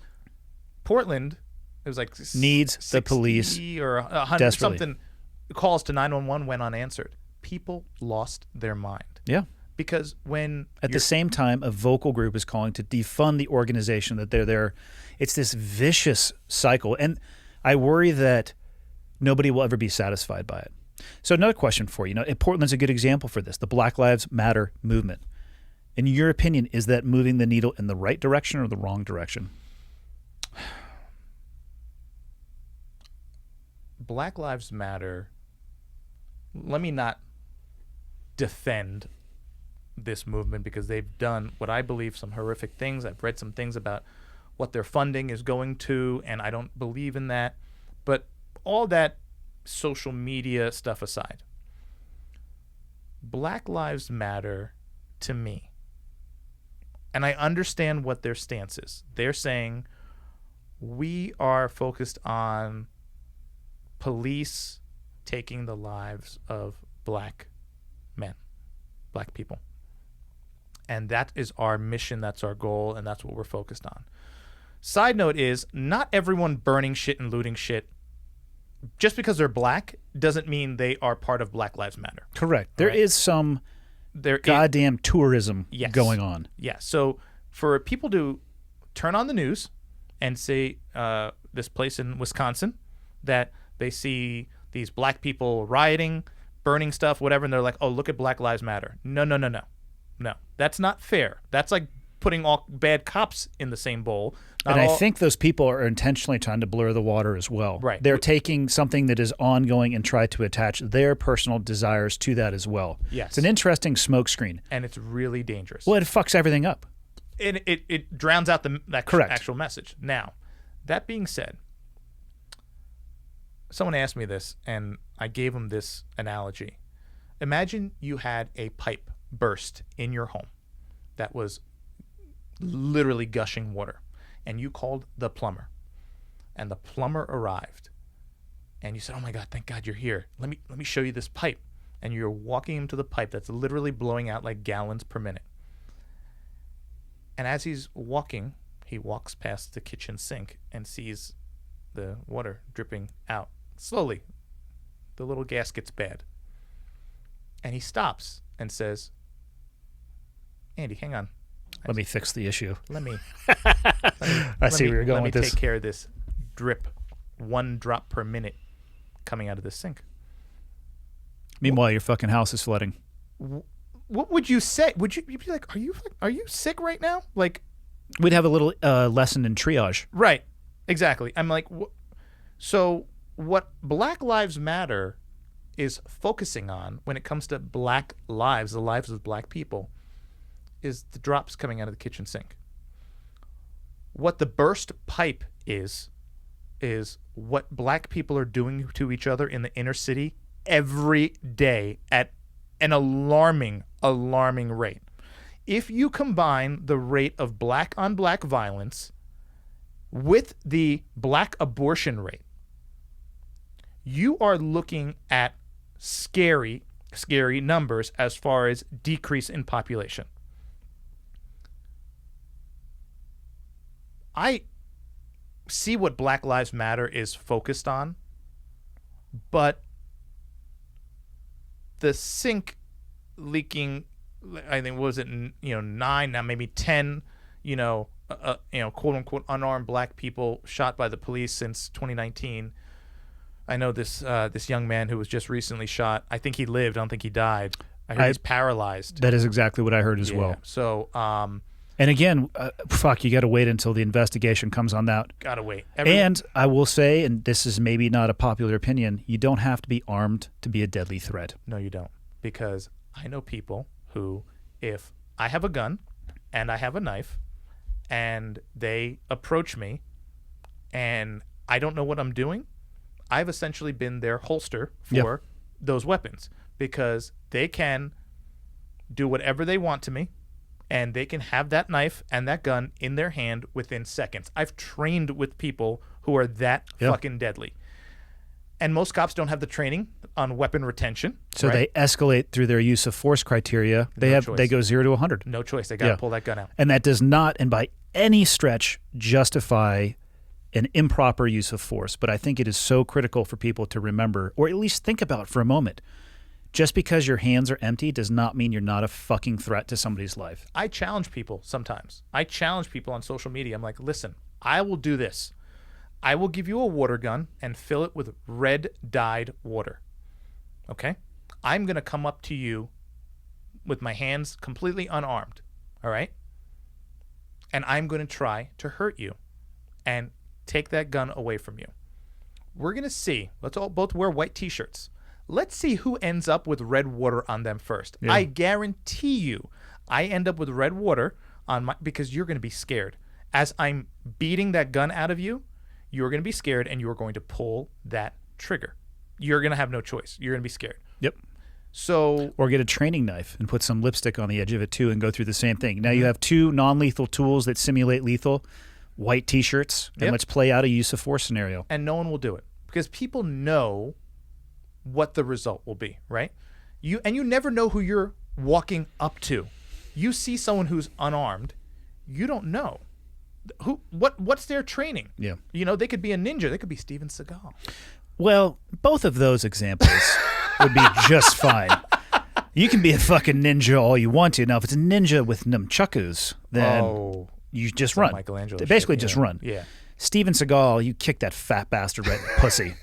Portland, it was like needs the police or 100 desperately. Something. Calls to 911 went unanswered. People lost their mind. Yeah. Because when at the same time, a vocal group is calling to defund the organization that they're there. It's this vicious cycle. And I worry that nobody will ever be satisfied by it. So another question for you. Portland's a good example for this, the Black Lives Matter movement. In your opinion, is that moving the needle in the right direction or the wrong direction? Black Lives Matter, let me not defend this movement because they've done what I believe some horrific things. I've read some things about what their funding is going to, and I don't believe in that. But all that social media stuff aside, Black Lives Matter to me, and I understand what their stance is. They're saying we are focused on police taking the lives of black men, black people. And that is our mission, that's our goal, and that's what we're focused on. Side note is, not everyone burning shit and looting shit, just because they're black, doesn't mean they are part of Black Lives Matter. Correct. There is some goddamn tourism going on. Yeah. So for people to turn on the news and say this place in Wisconsin that they see these black people rioting, burning stuff, whatever, and they're like, oh, look at Black Lives Matter. No. That's not fair. That's like putting all bad cops in the same bowl. I think those people are intentionally trying to blur the water as well. Right. They're taking something that is ongoing and try to attach their personal desires to that as well. Yes. It's an interesting smokescreen. And it's really dangerous. Well, it fucks everything up. And it drowns out the actual message. Now, that being said, someone asked me this, and I gave them this analogy. Imagine you had a pipe burst in your home that was literally gushing water, and you called the plumber, and the plumber arrived, and you said, oh my God, thank God you're here. Let me show you this pipe. And you're walking him to the pipe that's literally blowing out like gallons per minute. And as he's walking, he walks past the kitchen sink and sees the water dripping out slowly. The little gasket's bad. And he stops and says, Andy, hang on. Let me fix the issue. I see where you're going with this. Let me take care of this drip, 1 drop per minute coming out of the sink. Meanwhile, your fucking house is flooding. What would you say? Would you be like, are you sick right now? Like, we'd have a little lesson in triage. Right. Exactly. I'm like, so what Black Lives Matter is focusing on when it comes to black lives, the lives of black people, is the drops coming out of the kitchen sink. What the burst pipe is what black people are doing to each other in the inner city every day at an alarming rate. If you combine the rate of black on black violence with the black abortion rate, you are looking at scary numbers as far as decrease in population. I see what Black Lives Matter is focused on, but the sink leaking, I think, what was it, 9, now maybe 10, quote unquote unarmed black people shot by the police since 2019. I know this young man who was just recently shot. I think he lived. I don't think he died. I heard he's paralyzed. That is exactly what I heard as well. So, and again, you got to wait until the investigation comes on that. Got to wait. And I will say, and this is maybe not a popular opinion, you don't have to be armed to be a deadly threat. No, you don't. Because I know people who, if I have a gun and I have a knife and they approach me and I don't know what I'm doing, I've essentially been their holster for those weapons, because they can do whatever they want to me and they can have that knife and that gun in their hand within seconds. I've trained with people who are that fucking deadly. And most cops don't have the training on weapon retention. So they escalate through their use of force criteria. They go 0 to 100. No choice. They got to pull that gun out. And that does not, and by any stretch, justify an improper use of force. But I think it is so critical for people to remember, or at least think about for a moment. Just because your hands are empty does not mean you're not a fucking threat to somebody's life. I challenge people sometimes. I challenge people on social media. I'm like, listen, I will do this. I will give you a water gun and fill it with red dyed water. Okay? I'm going to come up to you with my hands completely unarmed. All right? And I'm going to try to hurt you and take that gun away from you. We're going to see. Let's all both wear white t-shirts. Let's see who ends up with red water on them first. Yeah. I guarantee you I end up with red water on my, because you're going to be scared. As I'm beating that gun out of you, you're going to be scared and you're going to pull that trigger. You're going to have no choice. You're going to be scared. Yep. So, or get a training knife and put some lipstick on the edge of it too and go through the same thing. Now you have two non-lethal tools that simulate lethal, white t-shirts, and let's play out a use of force scenario. And no one will do it because people know what the result will be, right? You never know who you're walking up to. You see someone who's unarmed, you don't know what's their training. Yeah. They could be a ninja, they could be Steven Seagal. Well, both of those examples would be just fine. You can be a fucking ninja all you want to. Now, if it's a ninja with nunchakus, then you just run. Michelangelo basically shit, just run. Yeah. Steven Seagal, you kick that fat bastard right in the pussy.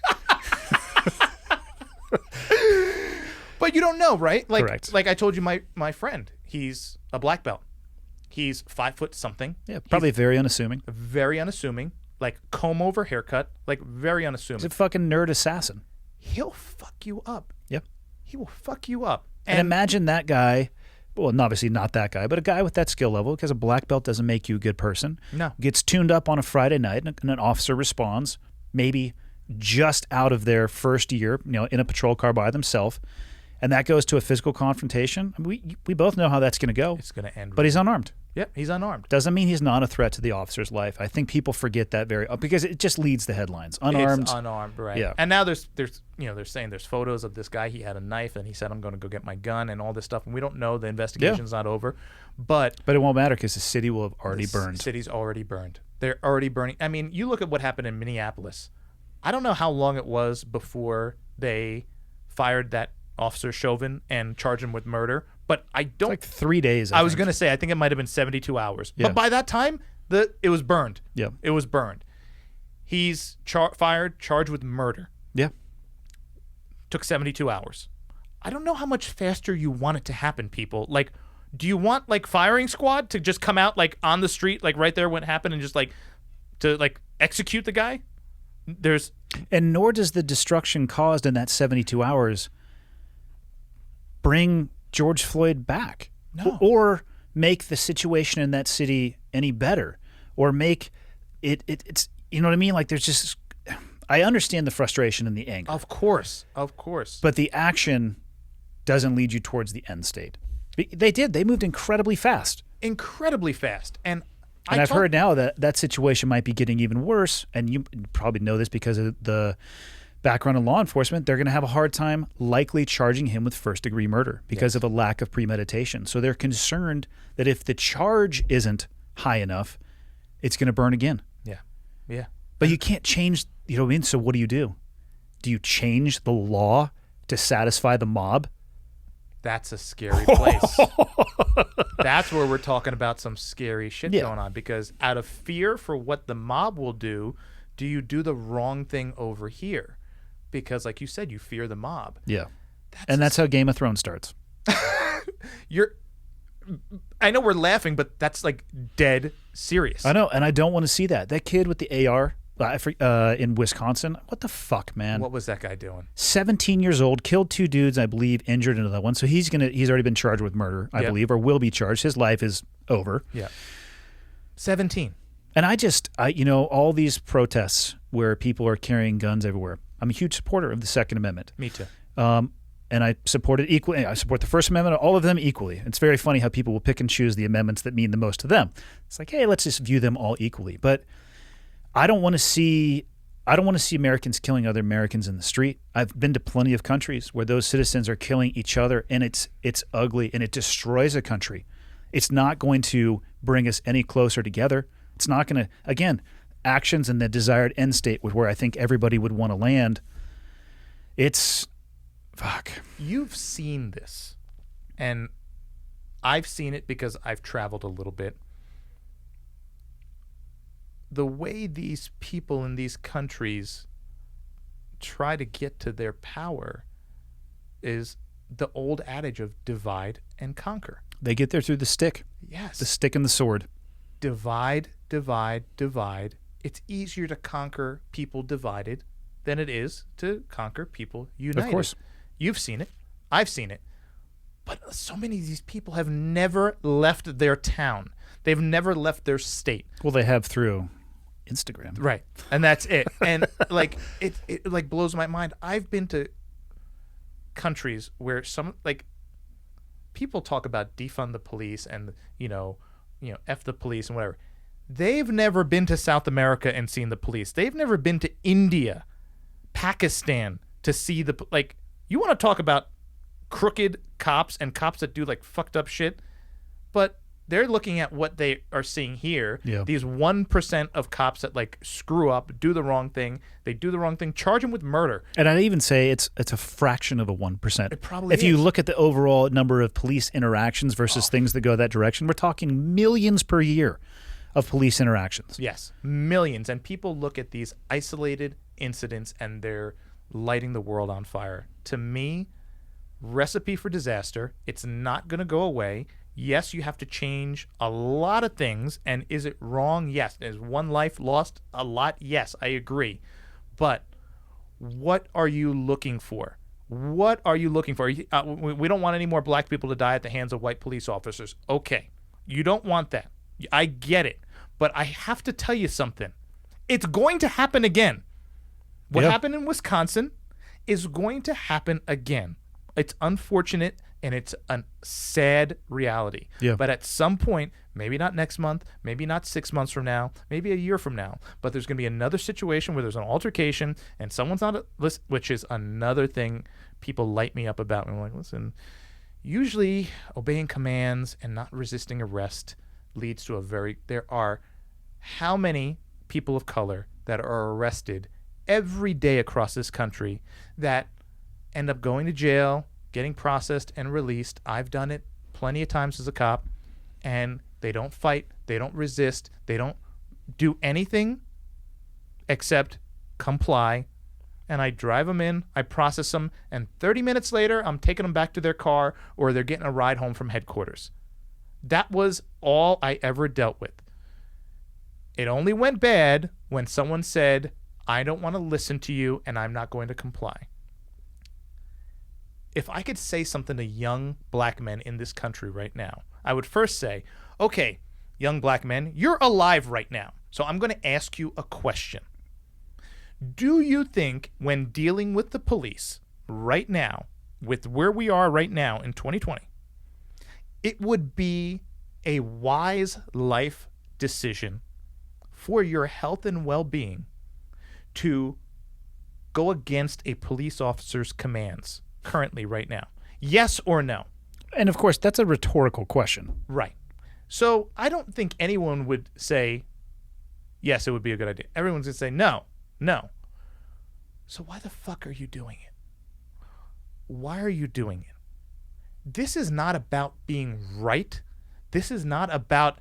But you don't know, right? Correct. Like I told you, my friend, he's a black belt. He's 5 foot something. Yeah, probably very unassuming. Very unassuming. Like comb over haircut. Like very unassuming. He's a fucking nerd assassin. He'll fuck you up. Yep. He will fuck you up. And imagine that guy, well, obviously not that guy, but a guy with that skill level, because a black belt doesn't make you a good person. No. Gets tuned up on a Friday night and an officer responds, maybe just out of their first year, in a patrol car by themselves. And that goes to a physical confrontation. I mean, we both know how that's going to go. It's going to end. But he's unarmed. Yep, he's unarmed. Doesn't mean he's not a threat to the officer's life. I think people forget that because it just leads the headlines. Unarmed. It's unarmed, right? Yeah. And now they're saying there's photos of this guy. He had a knife and he said, "I'm going to go get my gun," and all this stuff. And we don't know. The investigation's not over, but it won't matter because the city will have already burned. The city's already burned. They're already burning. I mean, you look at what happened in Minneapolis. I don't know how long it was before they fired that Officer Chauvin and charged him with murder, but I don't. It's like 3 days. I was going to say I think it might have been 72 hours, but by that time it was burned. Yeah, it was burned. He's fired, charged with murder. Yeah, took 72 hours. I don't know how much faster you want it to happen, people. Like, do you want firing squad to just come out on the street right there when it happened and just to execute the guy? And nor does the destruction caused in that 72 hours bring George Floyd back. No. Or make the situation in that city any better. Or make it's, you know what I mean? Like there's just, I understand the frustration and the anger. Of course. But the action doesn't lead you towards the end state. They moved incredibly fast. And I've heard now that that situation might be getting even worse, and you probably know this because of the background in law enforcement. They're going to have a hard time likely charging him with first-degree murder because of a lack of premeditation. So they're concerned that if the charge isn't high enough, it's going to burn again. Yeah. But you can't change, you know what I mean? So what do? Do you change the law to satisfy the mob? That's a scary place. That's where we're talking about some scary shit going on, because out of fear for what the mob will do you do the wrong thing over here? Because like you said, you fear the mob. Yeah. That's how Game of Thrones starts. I know we're laughing, but that's like dead serious. I know, and I don't want to see that. That kid with the AR in Wisconsin, what the fuck, man? What was that guy doing? 17 years old, killed 2 dudes, I believe, injured another one. So he's already been charged with murder, I believe, or will be charged. His life is over. Yeah. 17. And all these protests where people are carrying guns everywhere. I'm a huge supporter of the Second Amendment. Me too. And I support it equally. I support the First Amendment, all of them equally. It's very funny how people will pick and choose the amendments that mean the most to them. It's like, hey, let's just view them all equally. But I don't want to see Americans killing other Americans in the street. I've been to plenty of countries where those citizens are killing each other, and it's ugly, and it destroys a country. It's not going to bring us any closer together. It's not going to, again, actions and the desired end state with where I think everybody would want to land. It's fuck. You've seen this, and I've seen it because I've traveled a little bit. The way these people in these countries try to get to their power is the old adage of divide and conquer. They get there through the stick. Yes. The stick and the sword. Divide, divide, divide. It's easier to conquer people divided than it is to conquer people united. Of course. You've seen it. I've seen it. But so many of these people have never left their town. They've never left their state. Well, they have through Instagram. Right. And that's it. And like it like blows my mind. I've been to countries where some like people talk about defund the police and F the police and whatever. They've never been to South America and seen the police. They've never been to India, Pakistan to see the like. You want to talk about crooked cops and cops that do like fucked up shit, but they're looking at what they are seeing here. Yeah. These 1% of cops that like screw up, do the wrong thing. They do the wrong thing, charge them with murder. And I'd even say it's a fraction of a 1%. It probably If you look at the overall number of police interactions versus things that go that direction, we're talking millions per year of police interactions. Yes, millions. And people look at these isolated incidents and they're lighting the world on fire. To me, recipe for disaster. It's not going to go away. Yes, you have to change a lot of things. And is it wrong? Yes. Is one life lost? A lot? Yes, I agree. But what are you looking for? What are you looking for? We don't want any more black people to die at the hands of white police officers. Okay. You don't want that. I get it. But I have to tell you something. It's going to happen again. What happened in Wisconsin is going to happen again. It's unfortunate and it's a sad reality. Yeah. But at some point, maybe not next month, maybe not 6 months from now, maybe a year from now, but there's going to be another situation where there's an altercation and someone's not, which is another thing people light me up about. And I'm like, listen, usually obeying commands and not resisting arrest leads to there are how many people of color that are arrested every day across this country that end up going to jail, getting processed and released. I've done it plenty of times as a cop, and they don't fight, they don't resist, they don't do anything except comply. And I drive them in, I process them, and 30 minutes later, I'm taking them back to their car or they're getting a ride home from headquarters. That was all I ever dealt with. It only went bad when someone said, I don't want to listen to you, and I'm not going to comply. If I could say something to young black men in this country right now, I would first say, okay, young black men, you're alive right now. So I'm going to ask you a question. Do you think when dealing with the police right now, with where we are right now in 2020, it would be a wise life decision for your health and well-being to go against a police officer's commands currently right now? Yes or no? And of course, that's a rhetorical question. Right. So I don't think anyone would say, yes, it would be a good idea. Everyone's going to say, no, no. So why the fuck are you doing it? Why are you doing it? This is not about being right. This is not about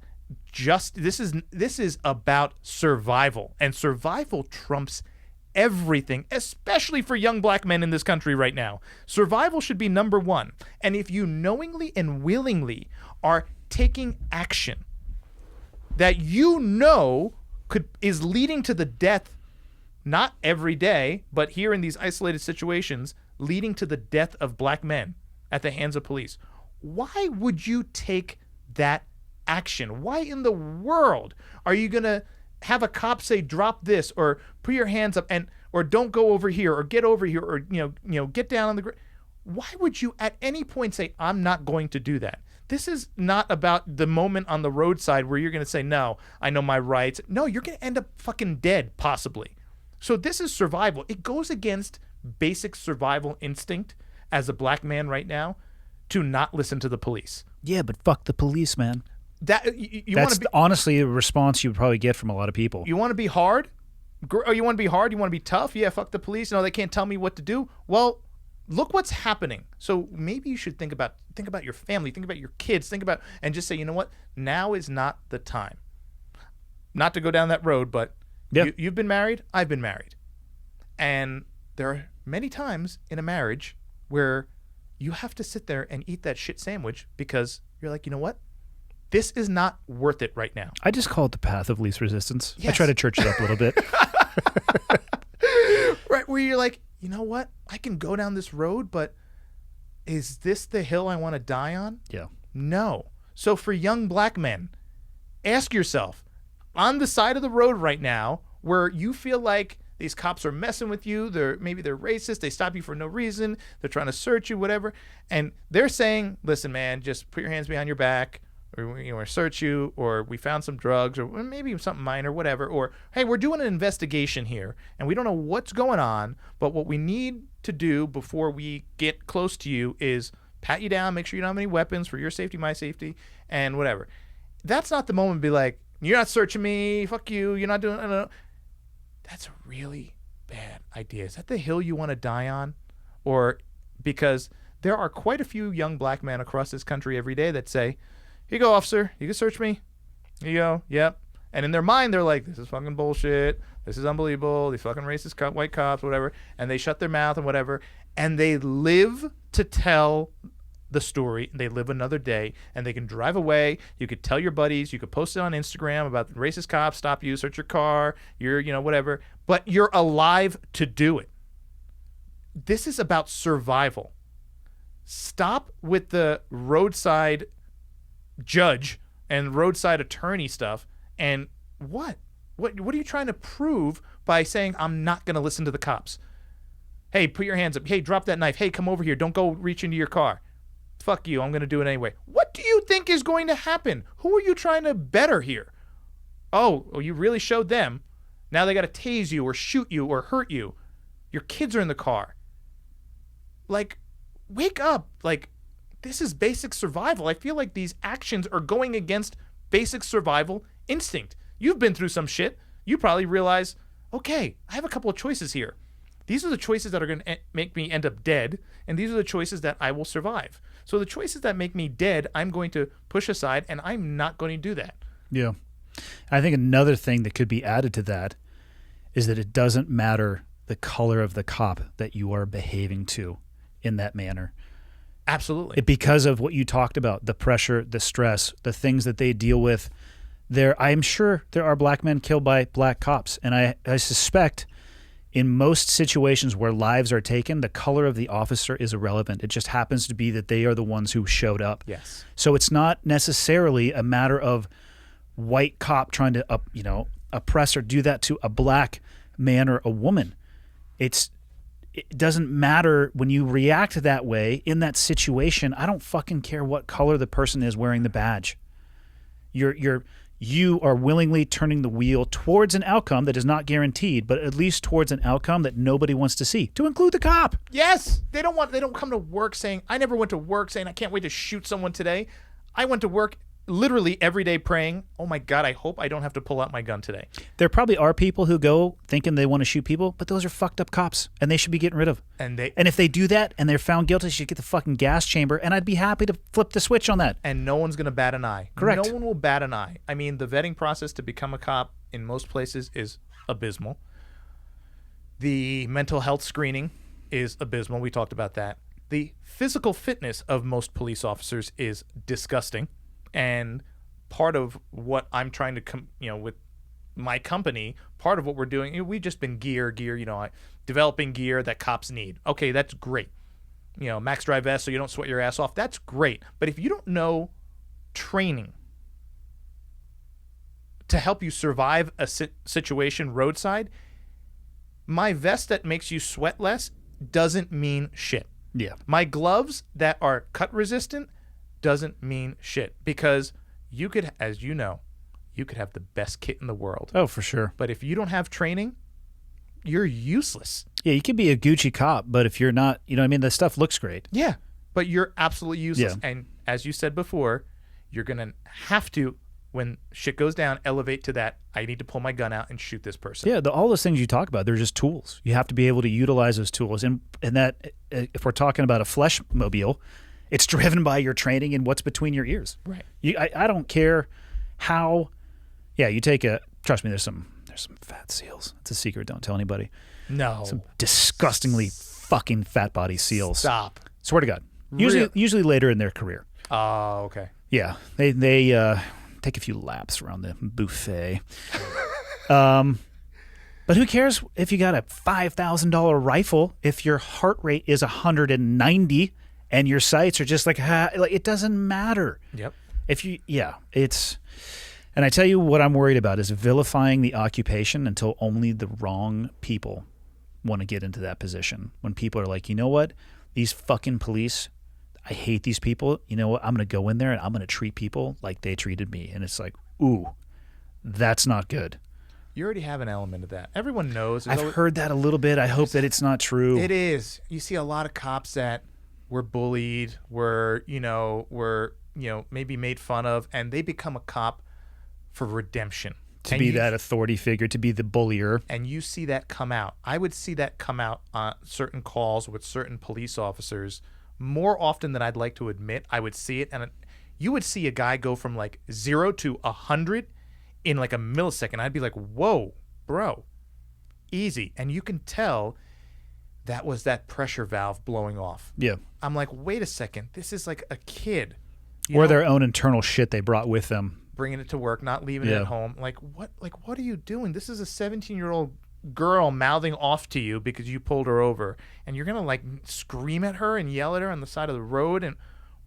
this is about survival. And survival trumps everything, especially for young black men in this country right now. Survival should be number one. And if you knowingly and willingly are taking action that you know is leading to the death, not every day, but here in these isolated situations, leading to the death of black men at the hands of police, why would you take that action? Why in the world are you going to have a cop say, drop this, or put your hands up, and or don't go over here, or get over here, or get down on the ground? Why would you at any point say, I'm not going to do that? This is not about the moment on the roadside where you're going to say, no, I know my rights. No, you're going to end up fucking dead, possibly. So this is survival. It goes against basic survival instinct as a black man right now to not listen to the police. Yeah, but fuck the police, man. That's honestly a response you would probably get from a lot of people. You want to be hard? Or you want to be hard? You want to be tough? Yeah, fuck the police. No, they can't tell me what to do. Well, look what's happening. So maybe you should think about your family, think about your kids, and just say, you know what? Now is not the time. Not to go down that road, but you've been married. I've been married. And there are many times in a marriage where you have to sit there and eat that shit sandwich because you're like, you know what? This is not worth it right now. I just call it the path of least resistance. Yes. I try to church it up a little bit. Right, where you're like, you know what? I can go down this road, but is this the hill I want to die on? Yeah. No. So for young black men, ask yourself, on the side of the road right now where you feel like these cops are messing with you, maybe they're racist, they stop you for no reason, they're trying to search you, whatever, and they're saying, listen, man, just put your hands behind your back, or search you, or we found some drugs, or maybe something minor, whatever, or hey, we're doing an investigation here and we don't know what's going on, but what we need to do before we get close to you is pat you down, make sure you don't have any weapons for your safety, my safety, and whatever. That's not the moment to be like, you're not searching me, fuck you, you're not doing, no. That's a really bad idea. Is that the hill you want to die on? Or because there are quite a few young black men across this country every day that say, here you go, officer, you can search me. Here you go, yep. And in their mind, they're like, this is fucking bullshit. This is unbelievable. These fucking racist white cops, whatever. And they shut their mouth and whatever. And they live to tell the story. They live another day, and they can drive away. You could tell your buddies. You could post it on Instagram about the racist cops stop you, search your car, whatever. But you're alive to do it. This is about survival. Stop with the roadside judge and roadside attorney stuff. And what are you trying to prove by saying I'm not going to listen to the cops? Hey, put your hands up. Hey, drop that knife. Hey, come over here. Don't go reach into your car. Fuck you. I'm going to do it anyway. What do you think is going to happen? Who are you trying to better here? Oh, you really showed them. Now they got to tase you or shoot you or hurt you. Your kids are in the car. Like, wake up. Like, this is basic survival. I feel like these actions are going against basic survival instinct. You've been through some shit. You probably realize, okay, I have a couple of choices here. These are the choices that are going to make me end up dead, and these are the choices that I will survive. So the choices that make me dead, I'm going to push aside, and I'm not going to do that. Yeah. I think another thing that could be added to that is that it doesn't matter the color of the cop that you are behaving to in that manner. Absolutely. Because of what you talked about, the pressure, the stress, the things that they deal with. I'm sure there are black men killed by black cops, and I suspect in most situations where lives are taken, the color of the officer is irrelevant. It just happens to be that they are the ones who showed up. Yes. So it's not necessarily a matter of white cop trying to oppress or do that to a black man or a woman. It doesn't matter when you react that way in that situation. I don't fucking care what color the person is wearing the badge. You are willingly turning the wheel towards an outcome that is not guaranteed, but at least towards an outcome that nobody wants to see, to include the cop. Yes. They don't come to work saying, I never went to work saying I can't wait to shoot someone today. I went to work literally every day praying, oh my God, I hope I don't have to pull out my gun today. There probably are people who go thinking they want to shoot people, but those are fucked up cops, and they should be getting rid of. And if they do that and they're found guilty, they should get the fucking gas chamber, and I'd be happy to flip the switch on that. And no one's going to bat an eye. Correct. No one will bat an eye. I mean, the vetting process to become a cop in most places is abysmal. The mental health screening is abysmal. We talked about that. The physical fitness of most police officers is disgusting. And part of what I'm trying to, with my company, part of what we're doing, we've just been gear, developing gear that cops need. Okay, that's great. Max Drive S so you don't sweat your ass off. That's great. But if you don't know training to help you survive a situation roadside, my vest that makes you sweat less doesn't mean shit. Yeah. My gloves that are cut resistant doesn't mean shit, because you could, as you know, you could have the best kit in the world. Oh, for sure. But if you don't have training, you're useless. Yeah, you can be a Gucci cop, but if you're not, the stuff looks great. Yeah, but you're absolutely useless. Yeah. And as you said before, you're going to have to, when shit goes down, elevate to that, I need to pull my gun out and shoot this person. Yeah, all those things you talk about, they're just tools. You have to be able to utilize those tools. And that, if we're talking about a fleshmobile, it's driven by your training and what's between your ears. Right. I don't care how. Yeah, you take trust me, there's some fat seals. It's a secret. Don't tell anybody. No. Some disgustingly fucking fat body seals. Stop. Swear to God. Usually later in their career. Oh, okay. Yeah, they take a few laps around the buffet. But who cares if you got a $5,000 rifle if your heart rate is 190 and your sights are just like it doesn't matter. Yep. And I tell you what I'm worried about is vilifying the occupation until only the wrong people want to get into that position. When people are like, you know what, these fucking police, I hate these people. You know what, I'm going to go in there and I'm going to treat people like they treated me. And it's like, ooh, that's not good. You already have an element of that. Everyone knows. I've heard that a little bit. I hope that it's not true. It is. You see a lot of cops that were bullied, were maybe made fun of, and they become a cop for redemption. To be that authority figure, to be the bullier. And you see that come out. I would see that come out on certain calls with certain police officers more often than I'd like to admit. I would see it, and you would see a guy go from like 0 to 100 in like a millisecond. I'd be like, whoa, bro, easy. And you can tell that was that pressure valve blowing off. Yeah. I'm like, wait a second, this is like a kid. Or their own internal shit they brought with them. Bringing it to work, not leaving it at home. Like, what are you doing? This is a 17-year-old girl mouthing off to you because you pulled her over, and you're gonna like scream at her and yell at her on the side of the road. And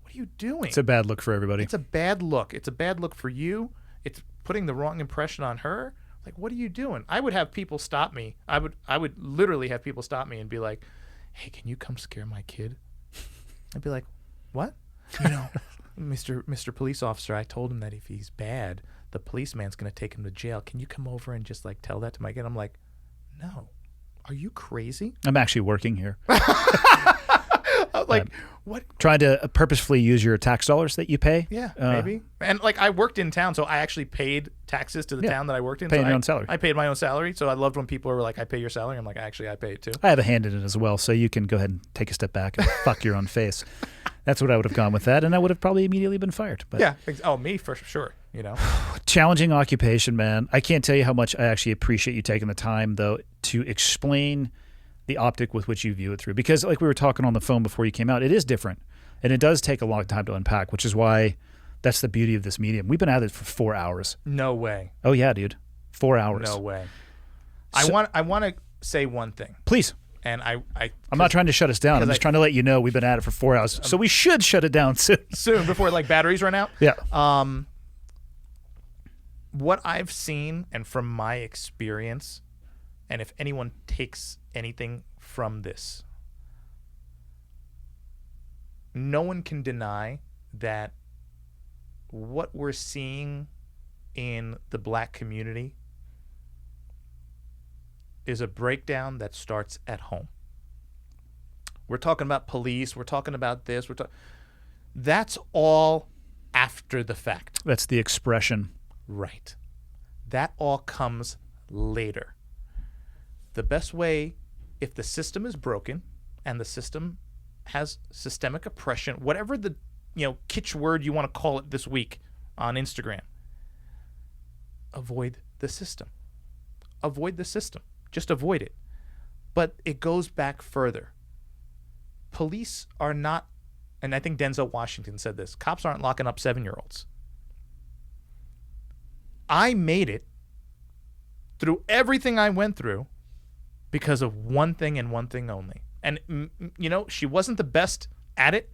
what are you doing? It's a bad look for everybody. It's a bad look. It's a bad look for you. It's putting the wrong impression on her. Like, what are you doing? I would have people stop me. I would literally have people stop me and be like, hey, can you come scare my kid? I'd be like, what? Mr. Police Officer, I told him that if he's bad, the policeman's going to take him to jail. Can you come over and just like tell that to my kid? I'm like, no. Are you crazy? I'm actually working here. What? Trying to purposefully use your tax dollars that you pay? Yeah, maybe. And like I worked in town, so I actually paid taxes to the town that I worked in. Paying your own salary. I paid my own salary, so I loved when people were like, I pay your salary. I'm like, actually, I pay it too. I have a hand in it as well, so you can go ahead and take a step back and fuck your own face. That's what I would have gone with that, and I would have probably immediately been fired. But yeah. Oh, me for sure. Challenging occupation, man. I can't tell you how much I actually appreciate you taking the time, though, to explain the optic with which you view it through. Because like we were talking on the phone before you came out, it is different. And it does take a long time to unpack, which is why that's the beauty of this medium. We've been at it for 4 hours. No way. Oh, yeah, dude. 4 hours. No way. I want to say one thing, Please. and I'm not trying to shut us down. I'm just trying to let you know we've been at it for 4 hours, so we should shut it down soon. soon before like batteries run out. Yeah. What I've seen and from my experience, and if anyone takes anything from this, no one can deny that what we're seeing in the black community is a breakdown that starts at home. We're talking about police. We're talking about this. That's all after the fact. That's the expression. Right. That all comes later. The best way, if the system is broken and the system has systemic oppression, whatever the kitsch word you want to call it this week on Instagram, avoid the system. Avoid the system. Just avoid it. But it goes back further. Police are not, and I think Denzel Washington said this, cops aren't locking up 7-year-olds. I made it through everything I went through because of one thing and one thing only. And, she wasn't the best at it,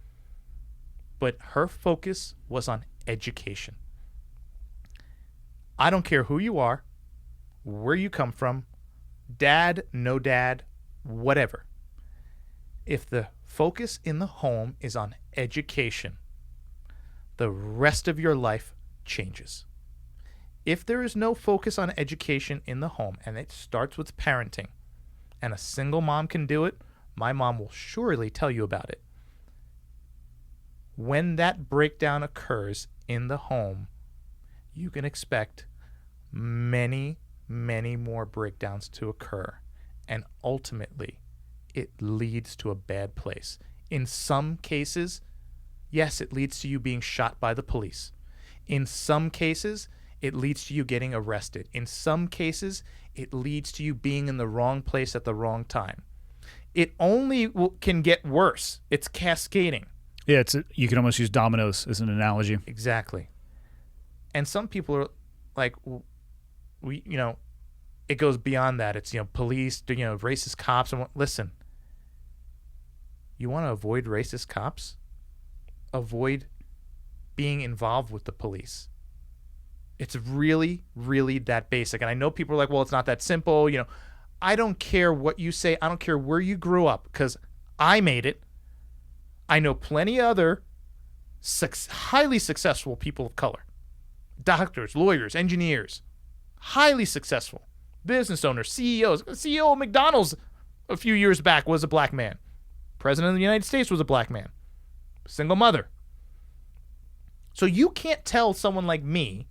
but her focus was on education. I don't care who you are, where you come from, dad, no dad, whatever. If the focus in the home is on education, the rest of your life changes. If there is no focus on education in the home, and it starts with parenting, and a single mom can do it, my mom will surely tell you about it. When that breakdown occurs in the home, you can expect many, many more breakdowns to occur, and ultimately, it leads to a bad place. In some cases, yes, it leads to you being shot by the police. In some cases, it leads to you getting arrested. In some cases, it leads to you being in the wrong place at the wrong time. It only can get worse. It's cascading. Yeah, you can almost use dominoes as an analogy. Exactly. And some people are like, it goes beyond that. It's, police, racist cops. And listen, you want to avoid racist cops? Avoid being involved with the police. It's really, really that basic. And I know people are like, well, it's not that simple. I don't care what you say. I don't care where you grew up, because I made it. I know plenty of other highly successful people of color. Doctors, lawyers, engineers. Highly successful. Business owners, CEOs. CEO of McDonald's a few years back was a black man. President of the United States was a black man. Single mother. So you can't tell someone like me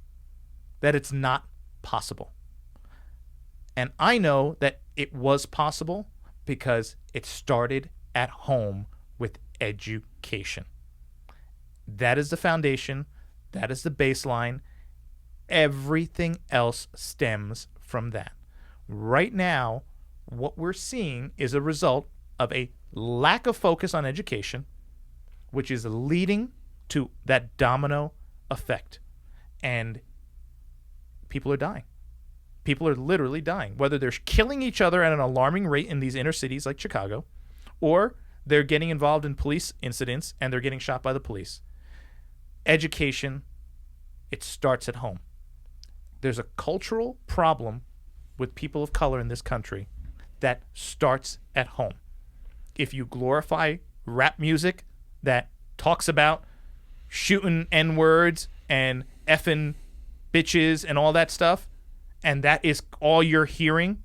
that it's not possible. And I know that it was possible because it started at home with education. That is the foundation. That is the baseline. Everything else stems from that. Right now, what we're seeing is a result of a lack of focus on education, which is leading to that domino effect. And people are dying. People are literally dying, whether they're killing each other at an alarming rate in these inner cities like Chicago, or they're getting involved in police incidents and they're getting shot by the police. Education, it starts at home. There's a cultural problem with people of color in this country that starts at home. If you glorify rap music that talks about shooting N-words and effing bitches and all that stuff, and that is all you're hearing,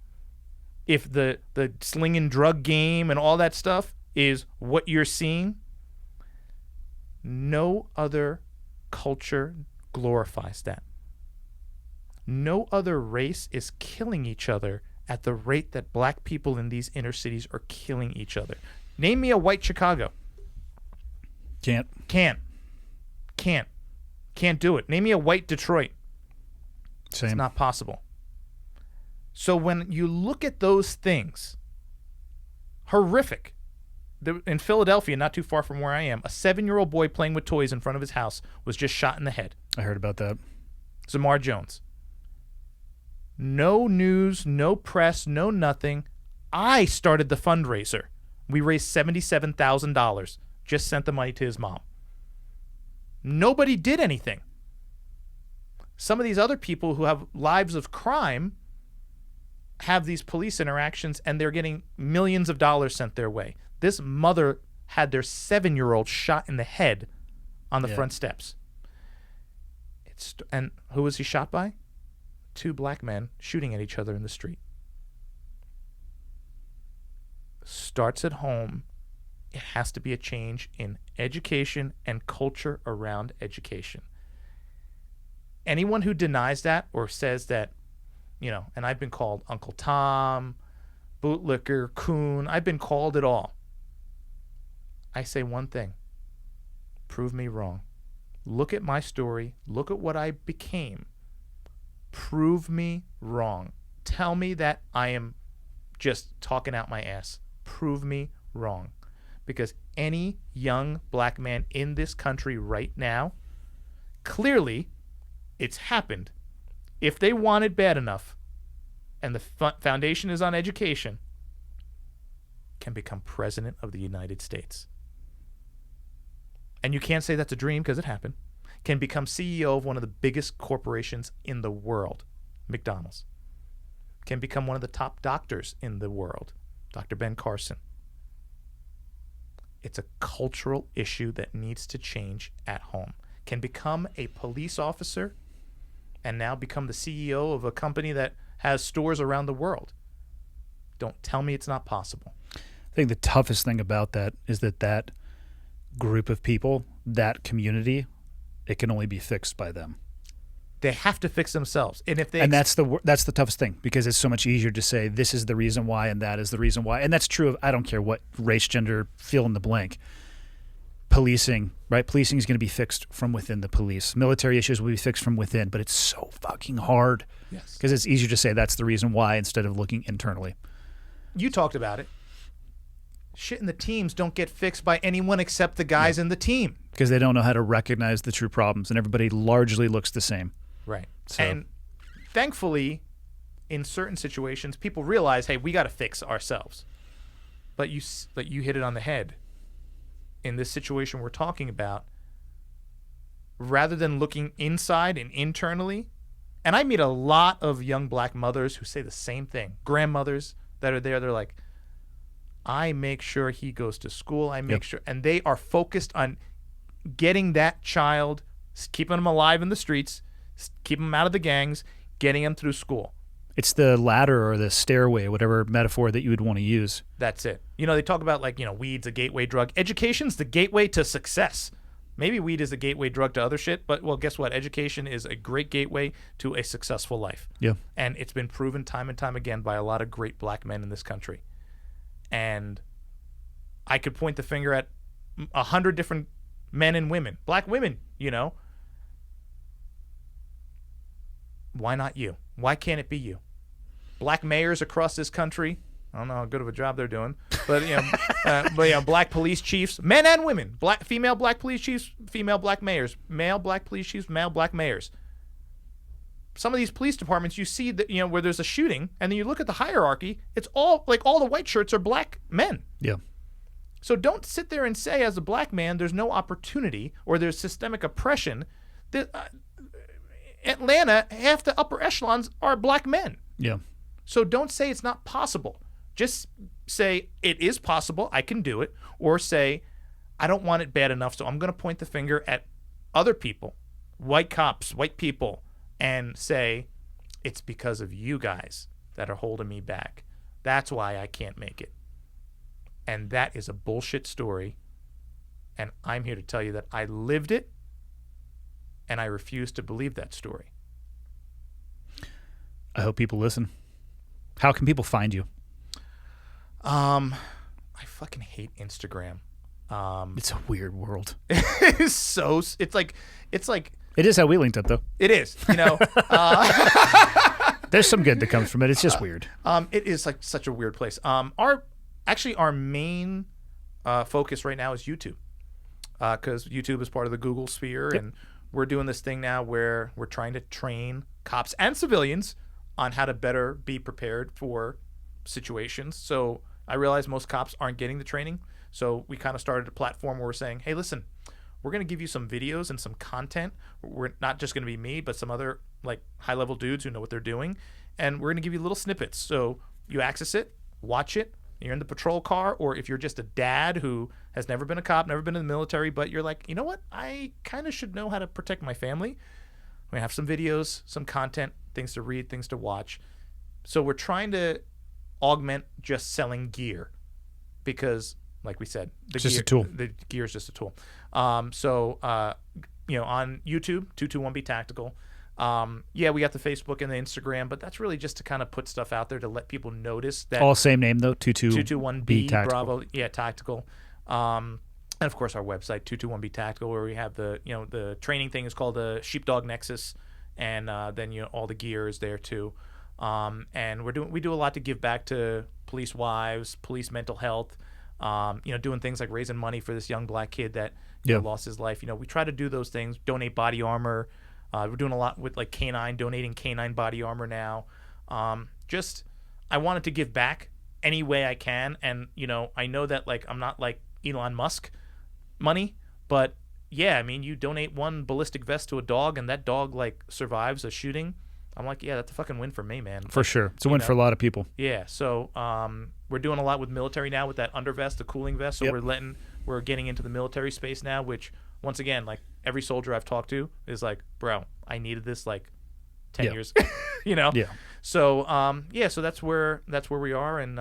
if the slinging drug game and all that stuff is what you're seeing, no other culture glorifies that. No other race is killing each other at the rate that black people in these inner cities are killing each other. Name me a white Chicago. Can't do it. Name me a white Detroit. Same. It's not possible. So when you look at those things, horrific. In Philadelphia, not too far from where I am, a 7-year-old boy playing with toys in front of his house was just shot in the head. I heard about that. Zamar Jones. No news, no press, no nothing. I started the fundraiser. We raised $77,000. Just sent the money to his mom. Nobody did anything. Some of these other people who have lives of crime have these police interactions, and they're getting millions of dollars sent their way. This mother had their 7-year-old shot in the head on the front steps. And who was he shot by? 2 black men shooting at each other in the street. Starts at home. It has to be a change in education and culture around education. Anyone who denies that or says that, and I've been called Uncle Tom, bootlicker, coon, I've been called it all. I say one thing: prove me wrong. Look at my story. Look at what I became. Prove me wrong. Tell me that I am just talking out my ass. Prove me wrong. Because any young black man in this country right now, clearly it's happened. If they want it bad enough, and the foundation is on education, can become president of the United States. And you can't say that's a dream because it happened. Can become CEO of one of the biggest corporations in the world, McDonald's. Can become one of the top doctors in the world, Dr. Ben Carson. It's a cultural issue that needs to change at home. Can become a police officer and now become the CEO of a company that has stores around the world. Don't tell me it's not possible. I think the toughest thing about that is that group of people, that community, it can only be fixed by them. They have to fix themselves. And if they that's the toughest thing, because it's so much easier to say this is the reason why and that is the reason why. And that's true of, I don't care what race, gender, fill in the blank. Policing, right? Policing is going to be fixed from within the police. Military issues will be fixed from within, but it's so fucking hard. Yes. Because it's easier to say that's the reason why instead of looking internally. You talked about it. Shit in the teams don't get fixed by anyone except the guys in the team. Because they don't know how to recognize the true problems, and everybody largely looks the same. Right. So. And thankfully, in certain situations, people realize, hey, we got to fix ourselves. But you hit it on the head. In this situation we're talking about, rather than looking inside and internally, and I meet a lot of young black mothers who say the same thing, grandmothers that are there, they're like, I make sure he goes to school, I make sure, and they are focused on getting that child, keeping them alive in the streets, keeping them out of the gangs, getting them through school. It's the ladder or the stairway, whatever metaphor that you would want to use. That's it. They talk about weed's a gateway drug. Education's the gateway to success. Maybe weed is a gateway drug to other shit, but well, guess what? Education is a great gateway to a successful life. Yeah. And it's been proven time and time again by a lot of great black men in this country. And I could point the finger at 100 different men and women, black women, Why not you? Why can't it be you? Black mayors across this country. I don't know how good of a job they're doing, but black police chiefs, men and women, female black police chiefs, female black mayors, male black police chiefs, male black mayors. Some of these police departments, you see that where there's a shooting, and then you look at the hierarchy. It's all the white shirts are black men. Yeah. So don't sit there and say, as a black man, there's no opportunity or there's systemic oppression. Atlanta, half the upper echelons are black men. Yeah. So don't say it's not possible. Just say it is possible, I can do it, or say I don't want it bad enough, so I'm going to point the finger at other people, white cops, white people, and say it's because of you guys that are holding me back. That's why I can't make it. And that is a bullshit story, and I'm here to tell you that I lived it, and I refuse to believe that story. I hope people listen. How can people find you? I fucking hate Instagram. It's a weird world. It's like it is how we linked up, though. It is, There's some good that comes from it. It's just weird. It is like such a weird place. Our main focus right now is YouTube, because YouTube is part of the Google sphere, and we're doing this thing now where we're trying to train cops and civilians on how to better be prepared for situations. So I realized most cops aren't getting the training. So we kind of started a platform where we're saying, hey, listen, we're going to give you some videos and some content. We're not just going to be me, but some other like high-level dudes who know what they're doing. And we're going to give you little snippets. So you access it, watch it. You're in the patrol car, or if you're just a dad who has never been a cop, never been in the military, but you're like, you know what? I kind of should know how to protect my family. We have some videos, some content, things to read, things to watch. So we're trying to augment just selling gear because, like we said, It's just a tool. The gear is just a tool. So on YouTube, 221B Tactical. Yeah, we got the Facebook and the Instagram, but that's really just to kind of put stuff out there to let people notice that. All same name though, 221B Tactical. Bravo, yeah, Tactical. And of course our website 221B Tactical, where we have the training thing is called the Sheepdog Nexus, and then all the gear is there too. And we do a lot to give back to police wives, police mental health. Doing things like raising money for this young black kid that lost his life. We try to do those things. Donate body armor. We're doing a lot with like donating canine body armor now. I wanted to give back any way I can, and I know that like I'm not like Elon Musk money, but yeah, I mean you donate one ballistic vest to a dog and that dog like survives a shooting. I'm like, yeah, that's a fucking win for me, man. For sure. It's a win for a lot of people. Yeah, so we're doing a lot with military now with that undervest, the cooling vest. So we're getting into the military space now, which once again, like every soldier I've talked to is like, bro, I needed this like 10 years, Yeah. So so that's where we are, and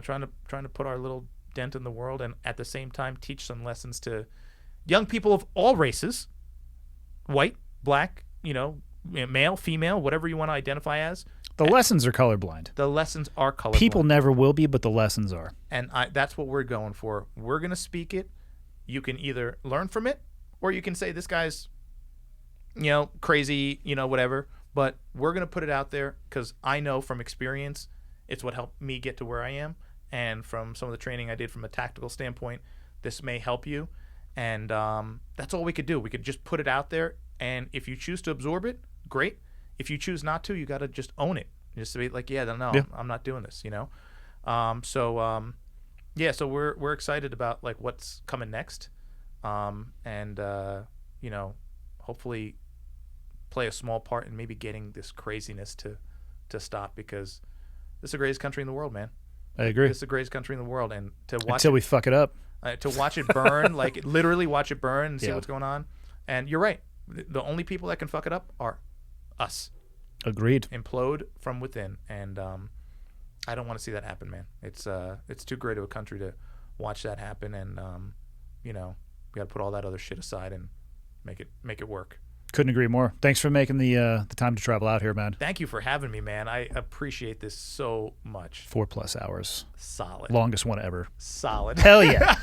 trying to put our little dent in the world, and at the same time teach some lessons to young people of all races, white, black, male, female, whatever you want to identify as. The lessons are colorblind. The lessons are colorblind. People never will be, but the lessons are. And that's what we're going for. We're going to speak it. You can either learn from it, or you can say this guy's, crazy, whatever. But we're going to put it out there because I know from experience it's what helped me get to where I am. And from some of the training I did from a tactical standpoint, this may help you. And that's all we could do. We could just put it out there. And if you choose to absorb it, great. If you choose not to, you got to just own it. Just to be like, I'm not doing this, So we're excited about like what's coming next. Hopefully play a small part in maybe getting this craziness to stop, because this is the greatest country in the world, man. I agree. This is the greatest country in the world, and to watch until we fuck it up. To watch it burn, like literally watch it burn and see what's going on. And you're right. The only people that can fuck it up are us. Agreed. Implode from within, and I don't want to see that happen, man. It's too great of a country to watch that happen, and we got to put all that other shit aside and make it work. Couldn't agree more. Thanks for making the time to travel out here, man. Thank you for having me, man. I appreciate this so much. 4+ hours. Solid. Longest one ever. Solid. Hell yeah.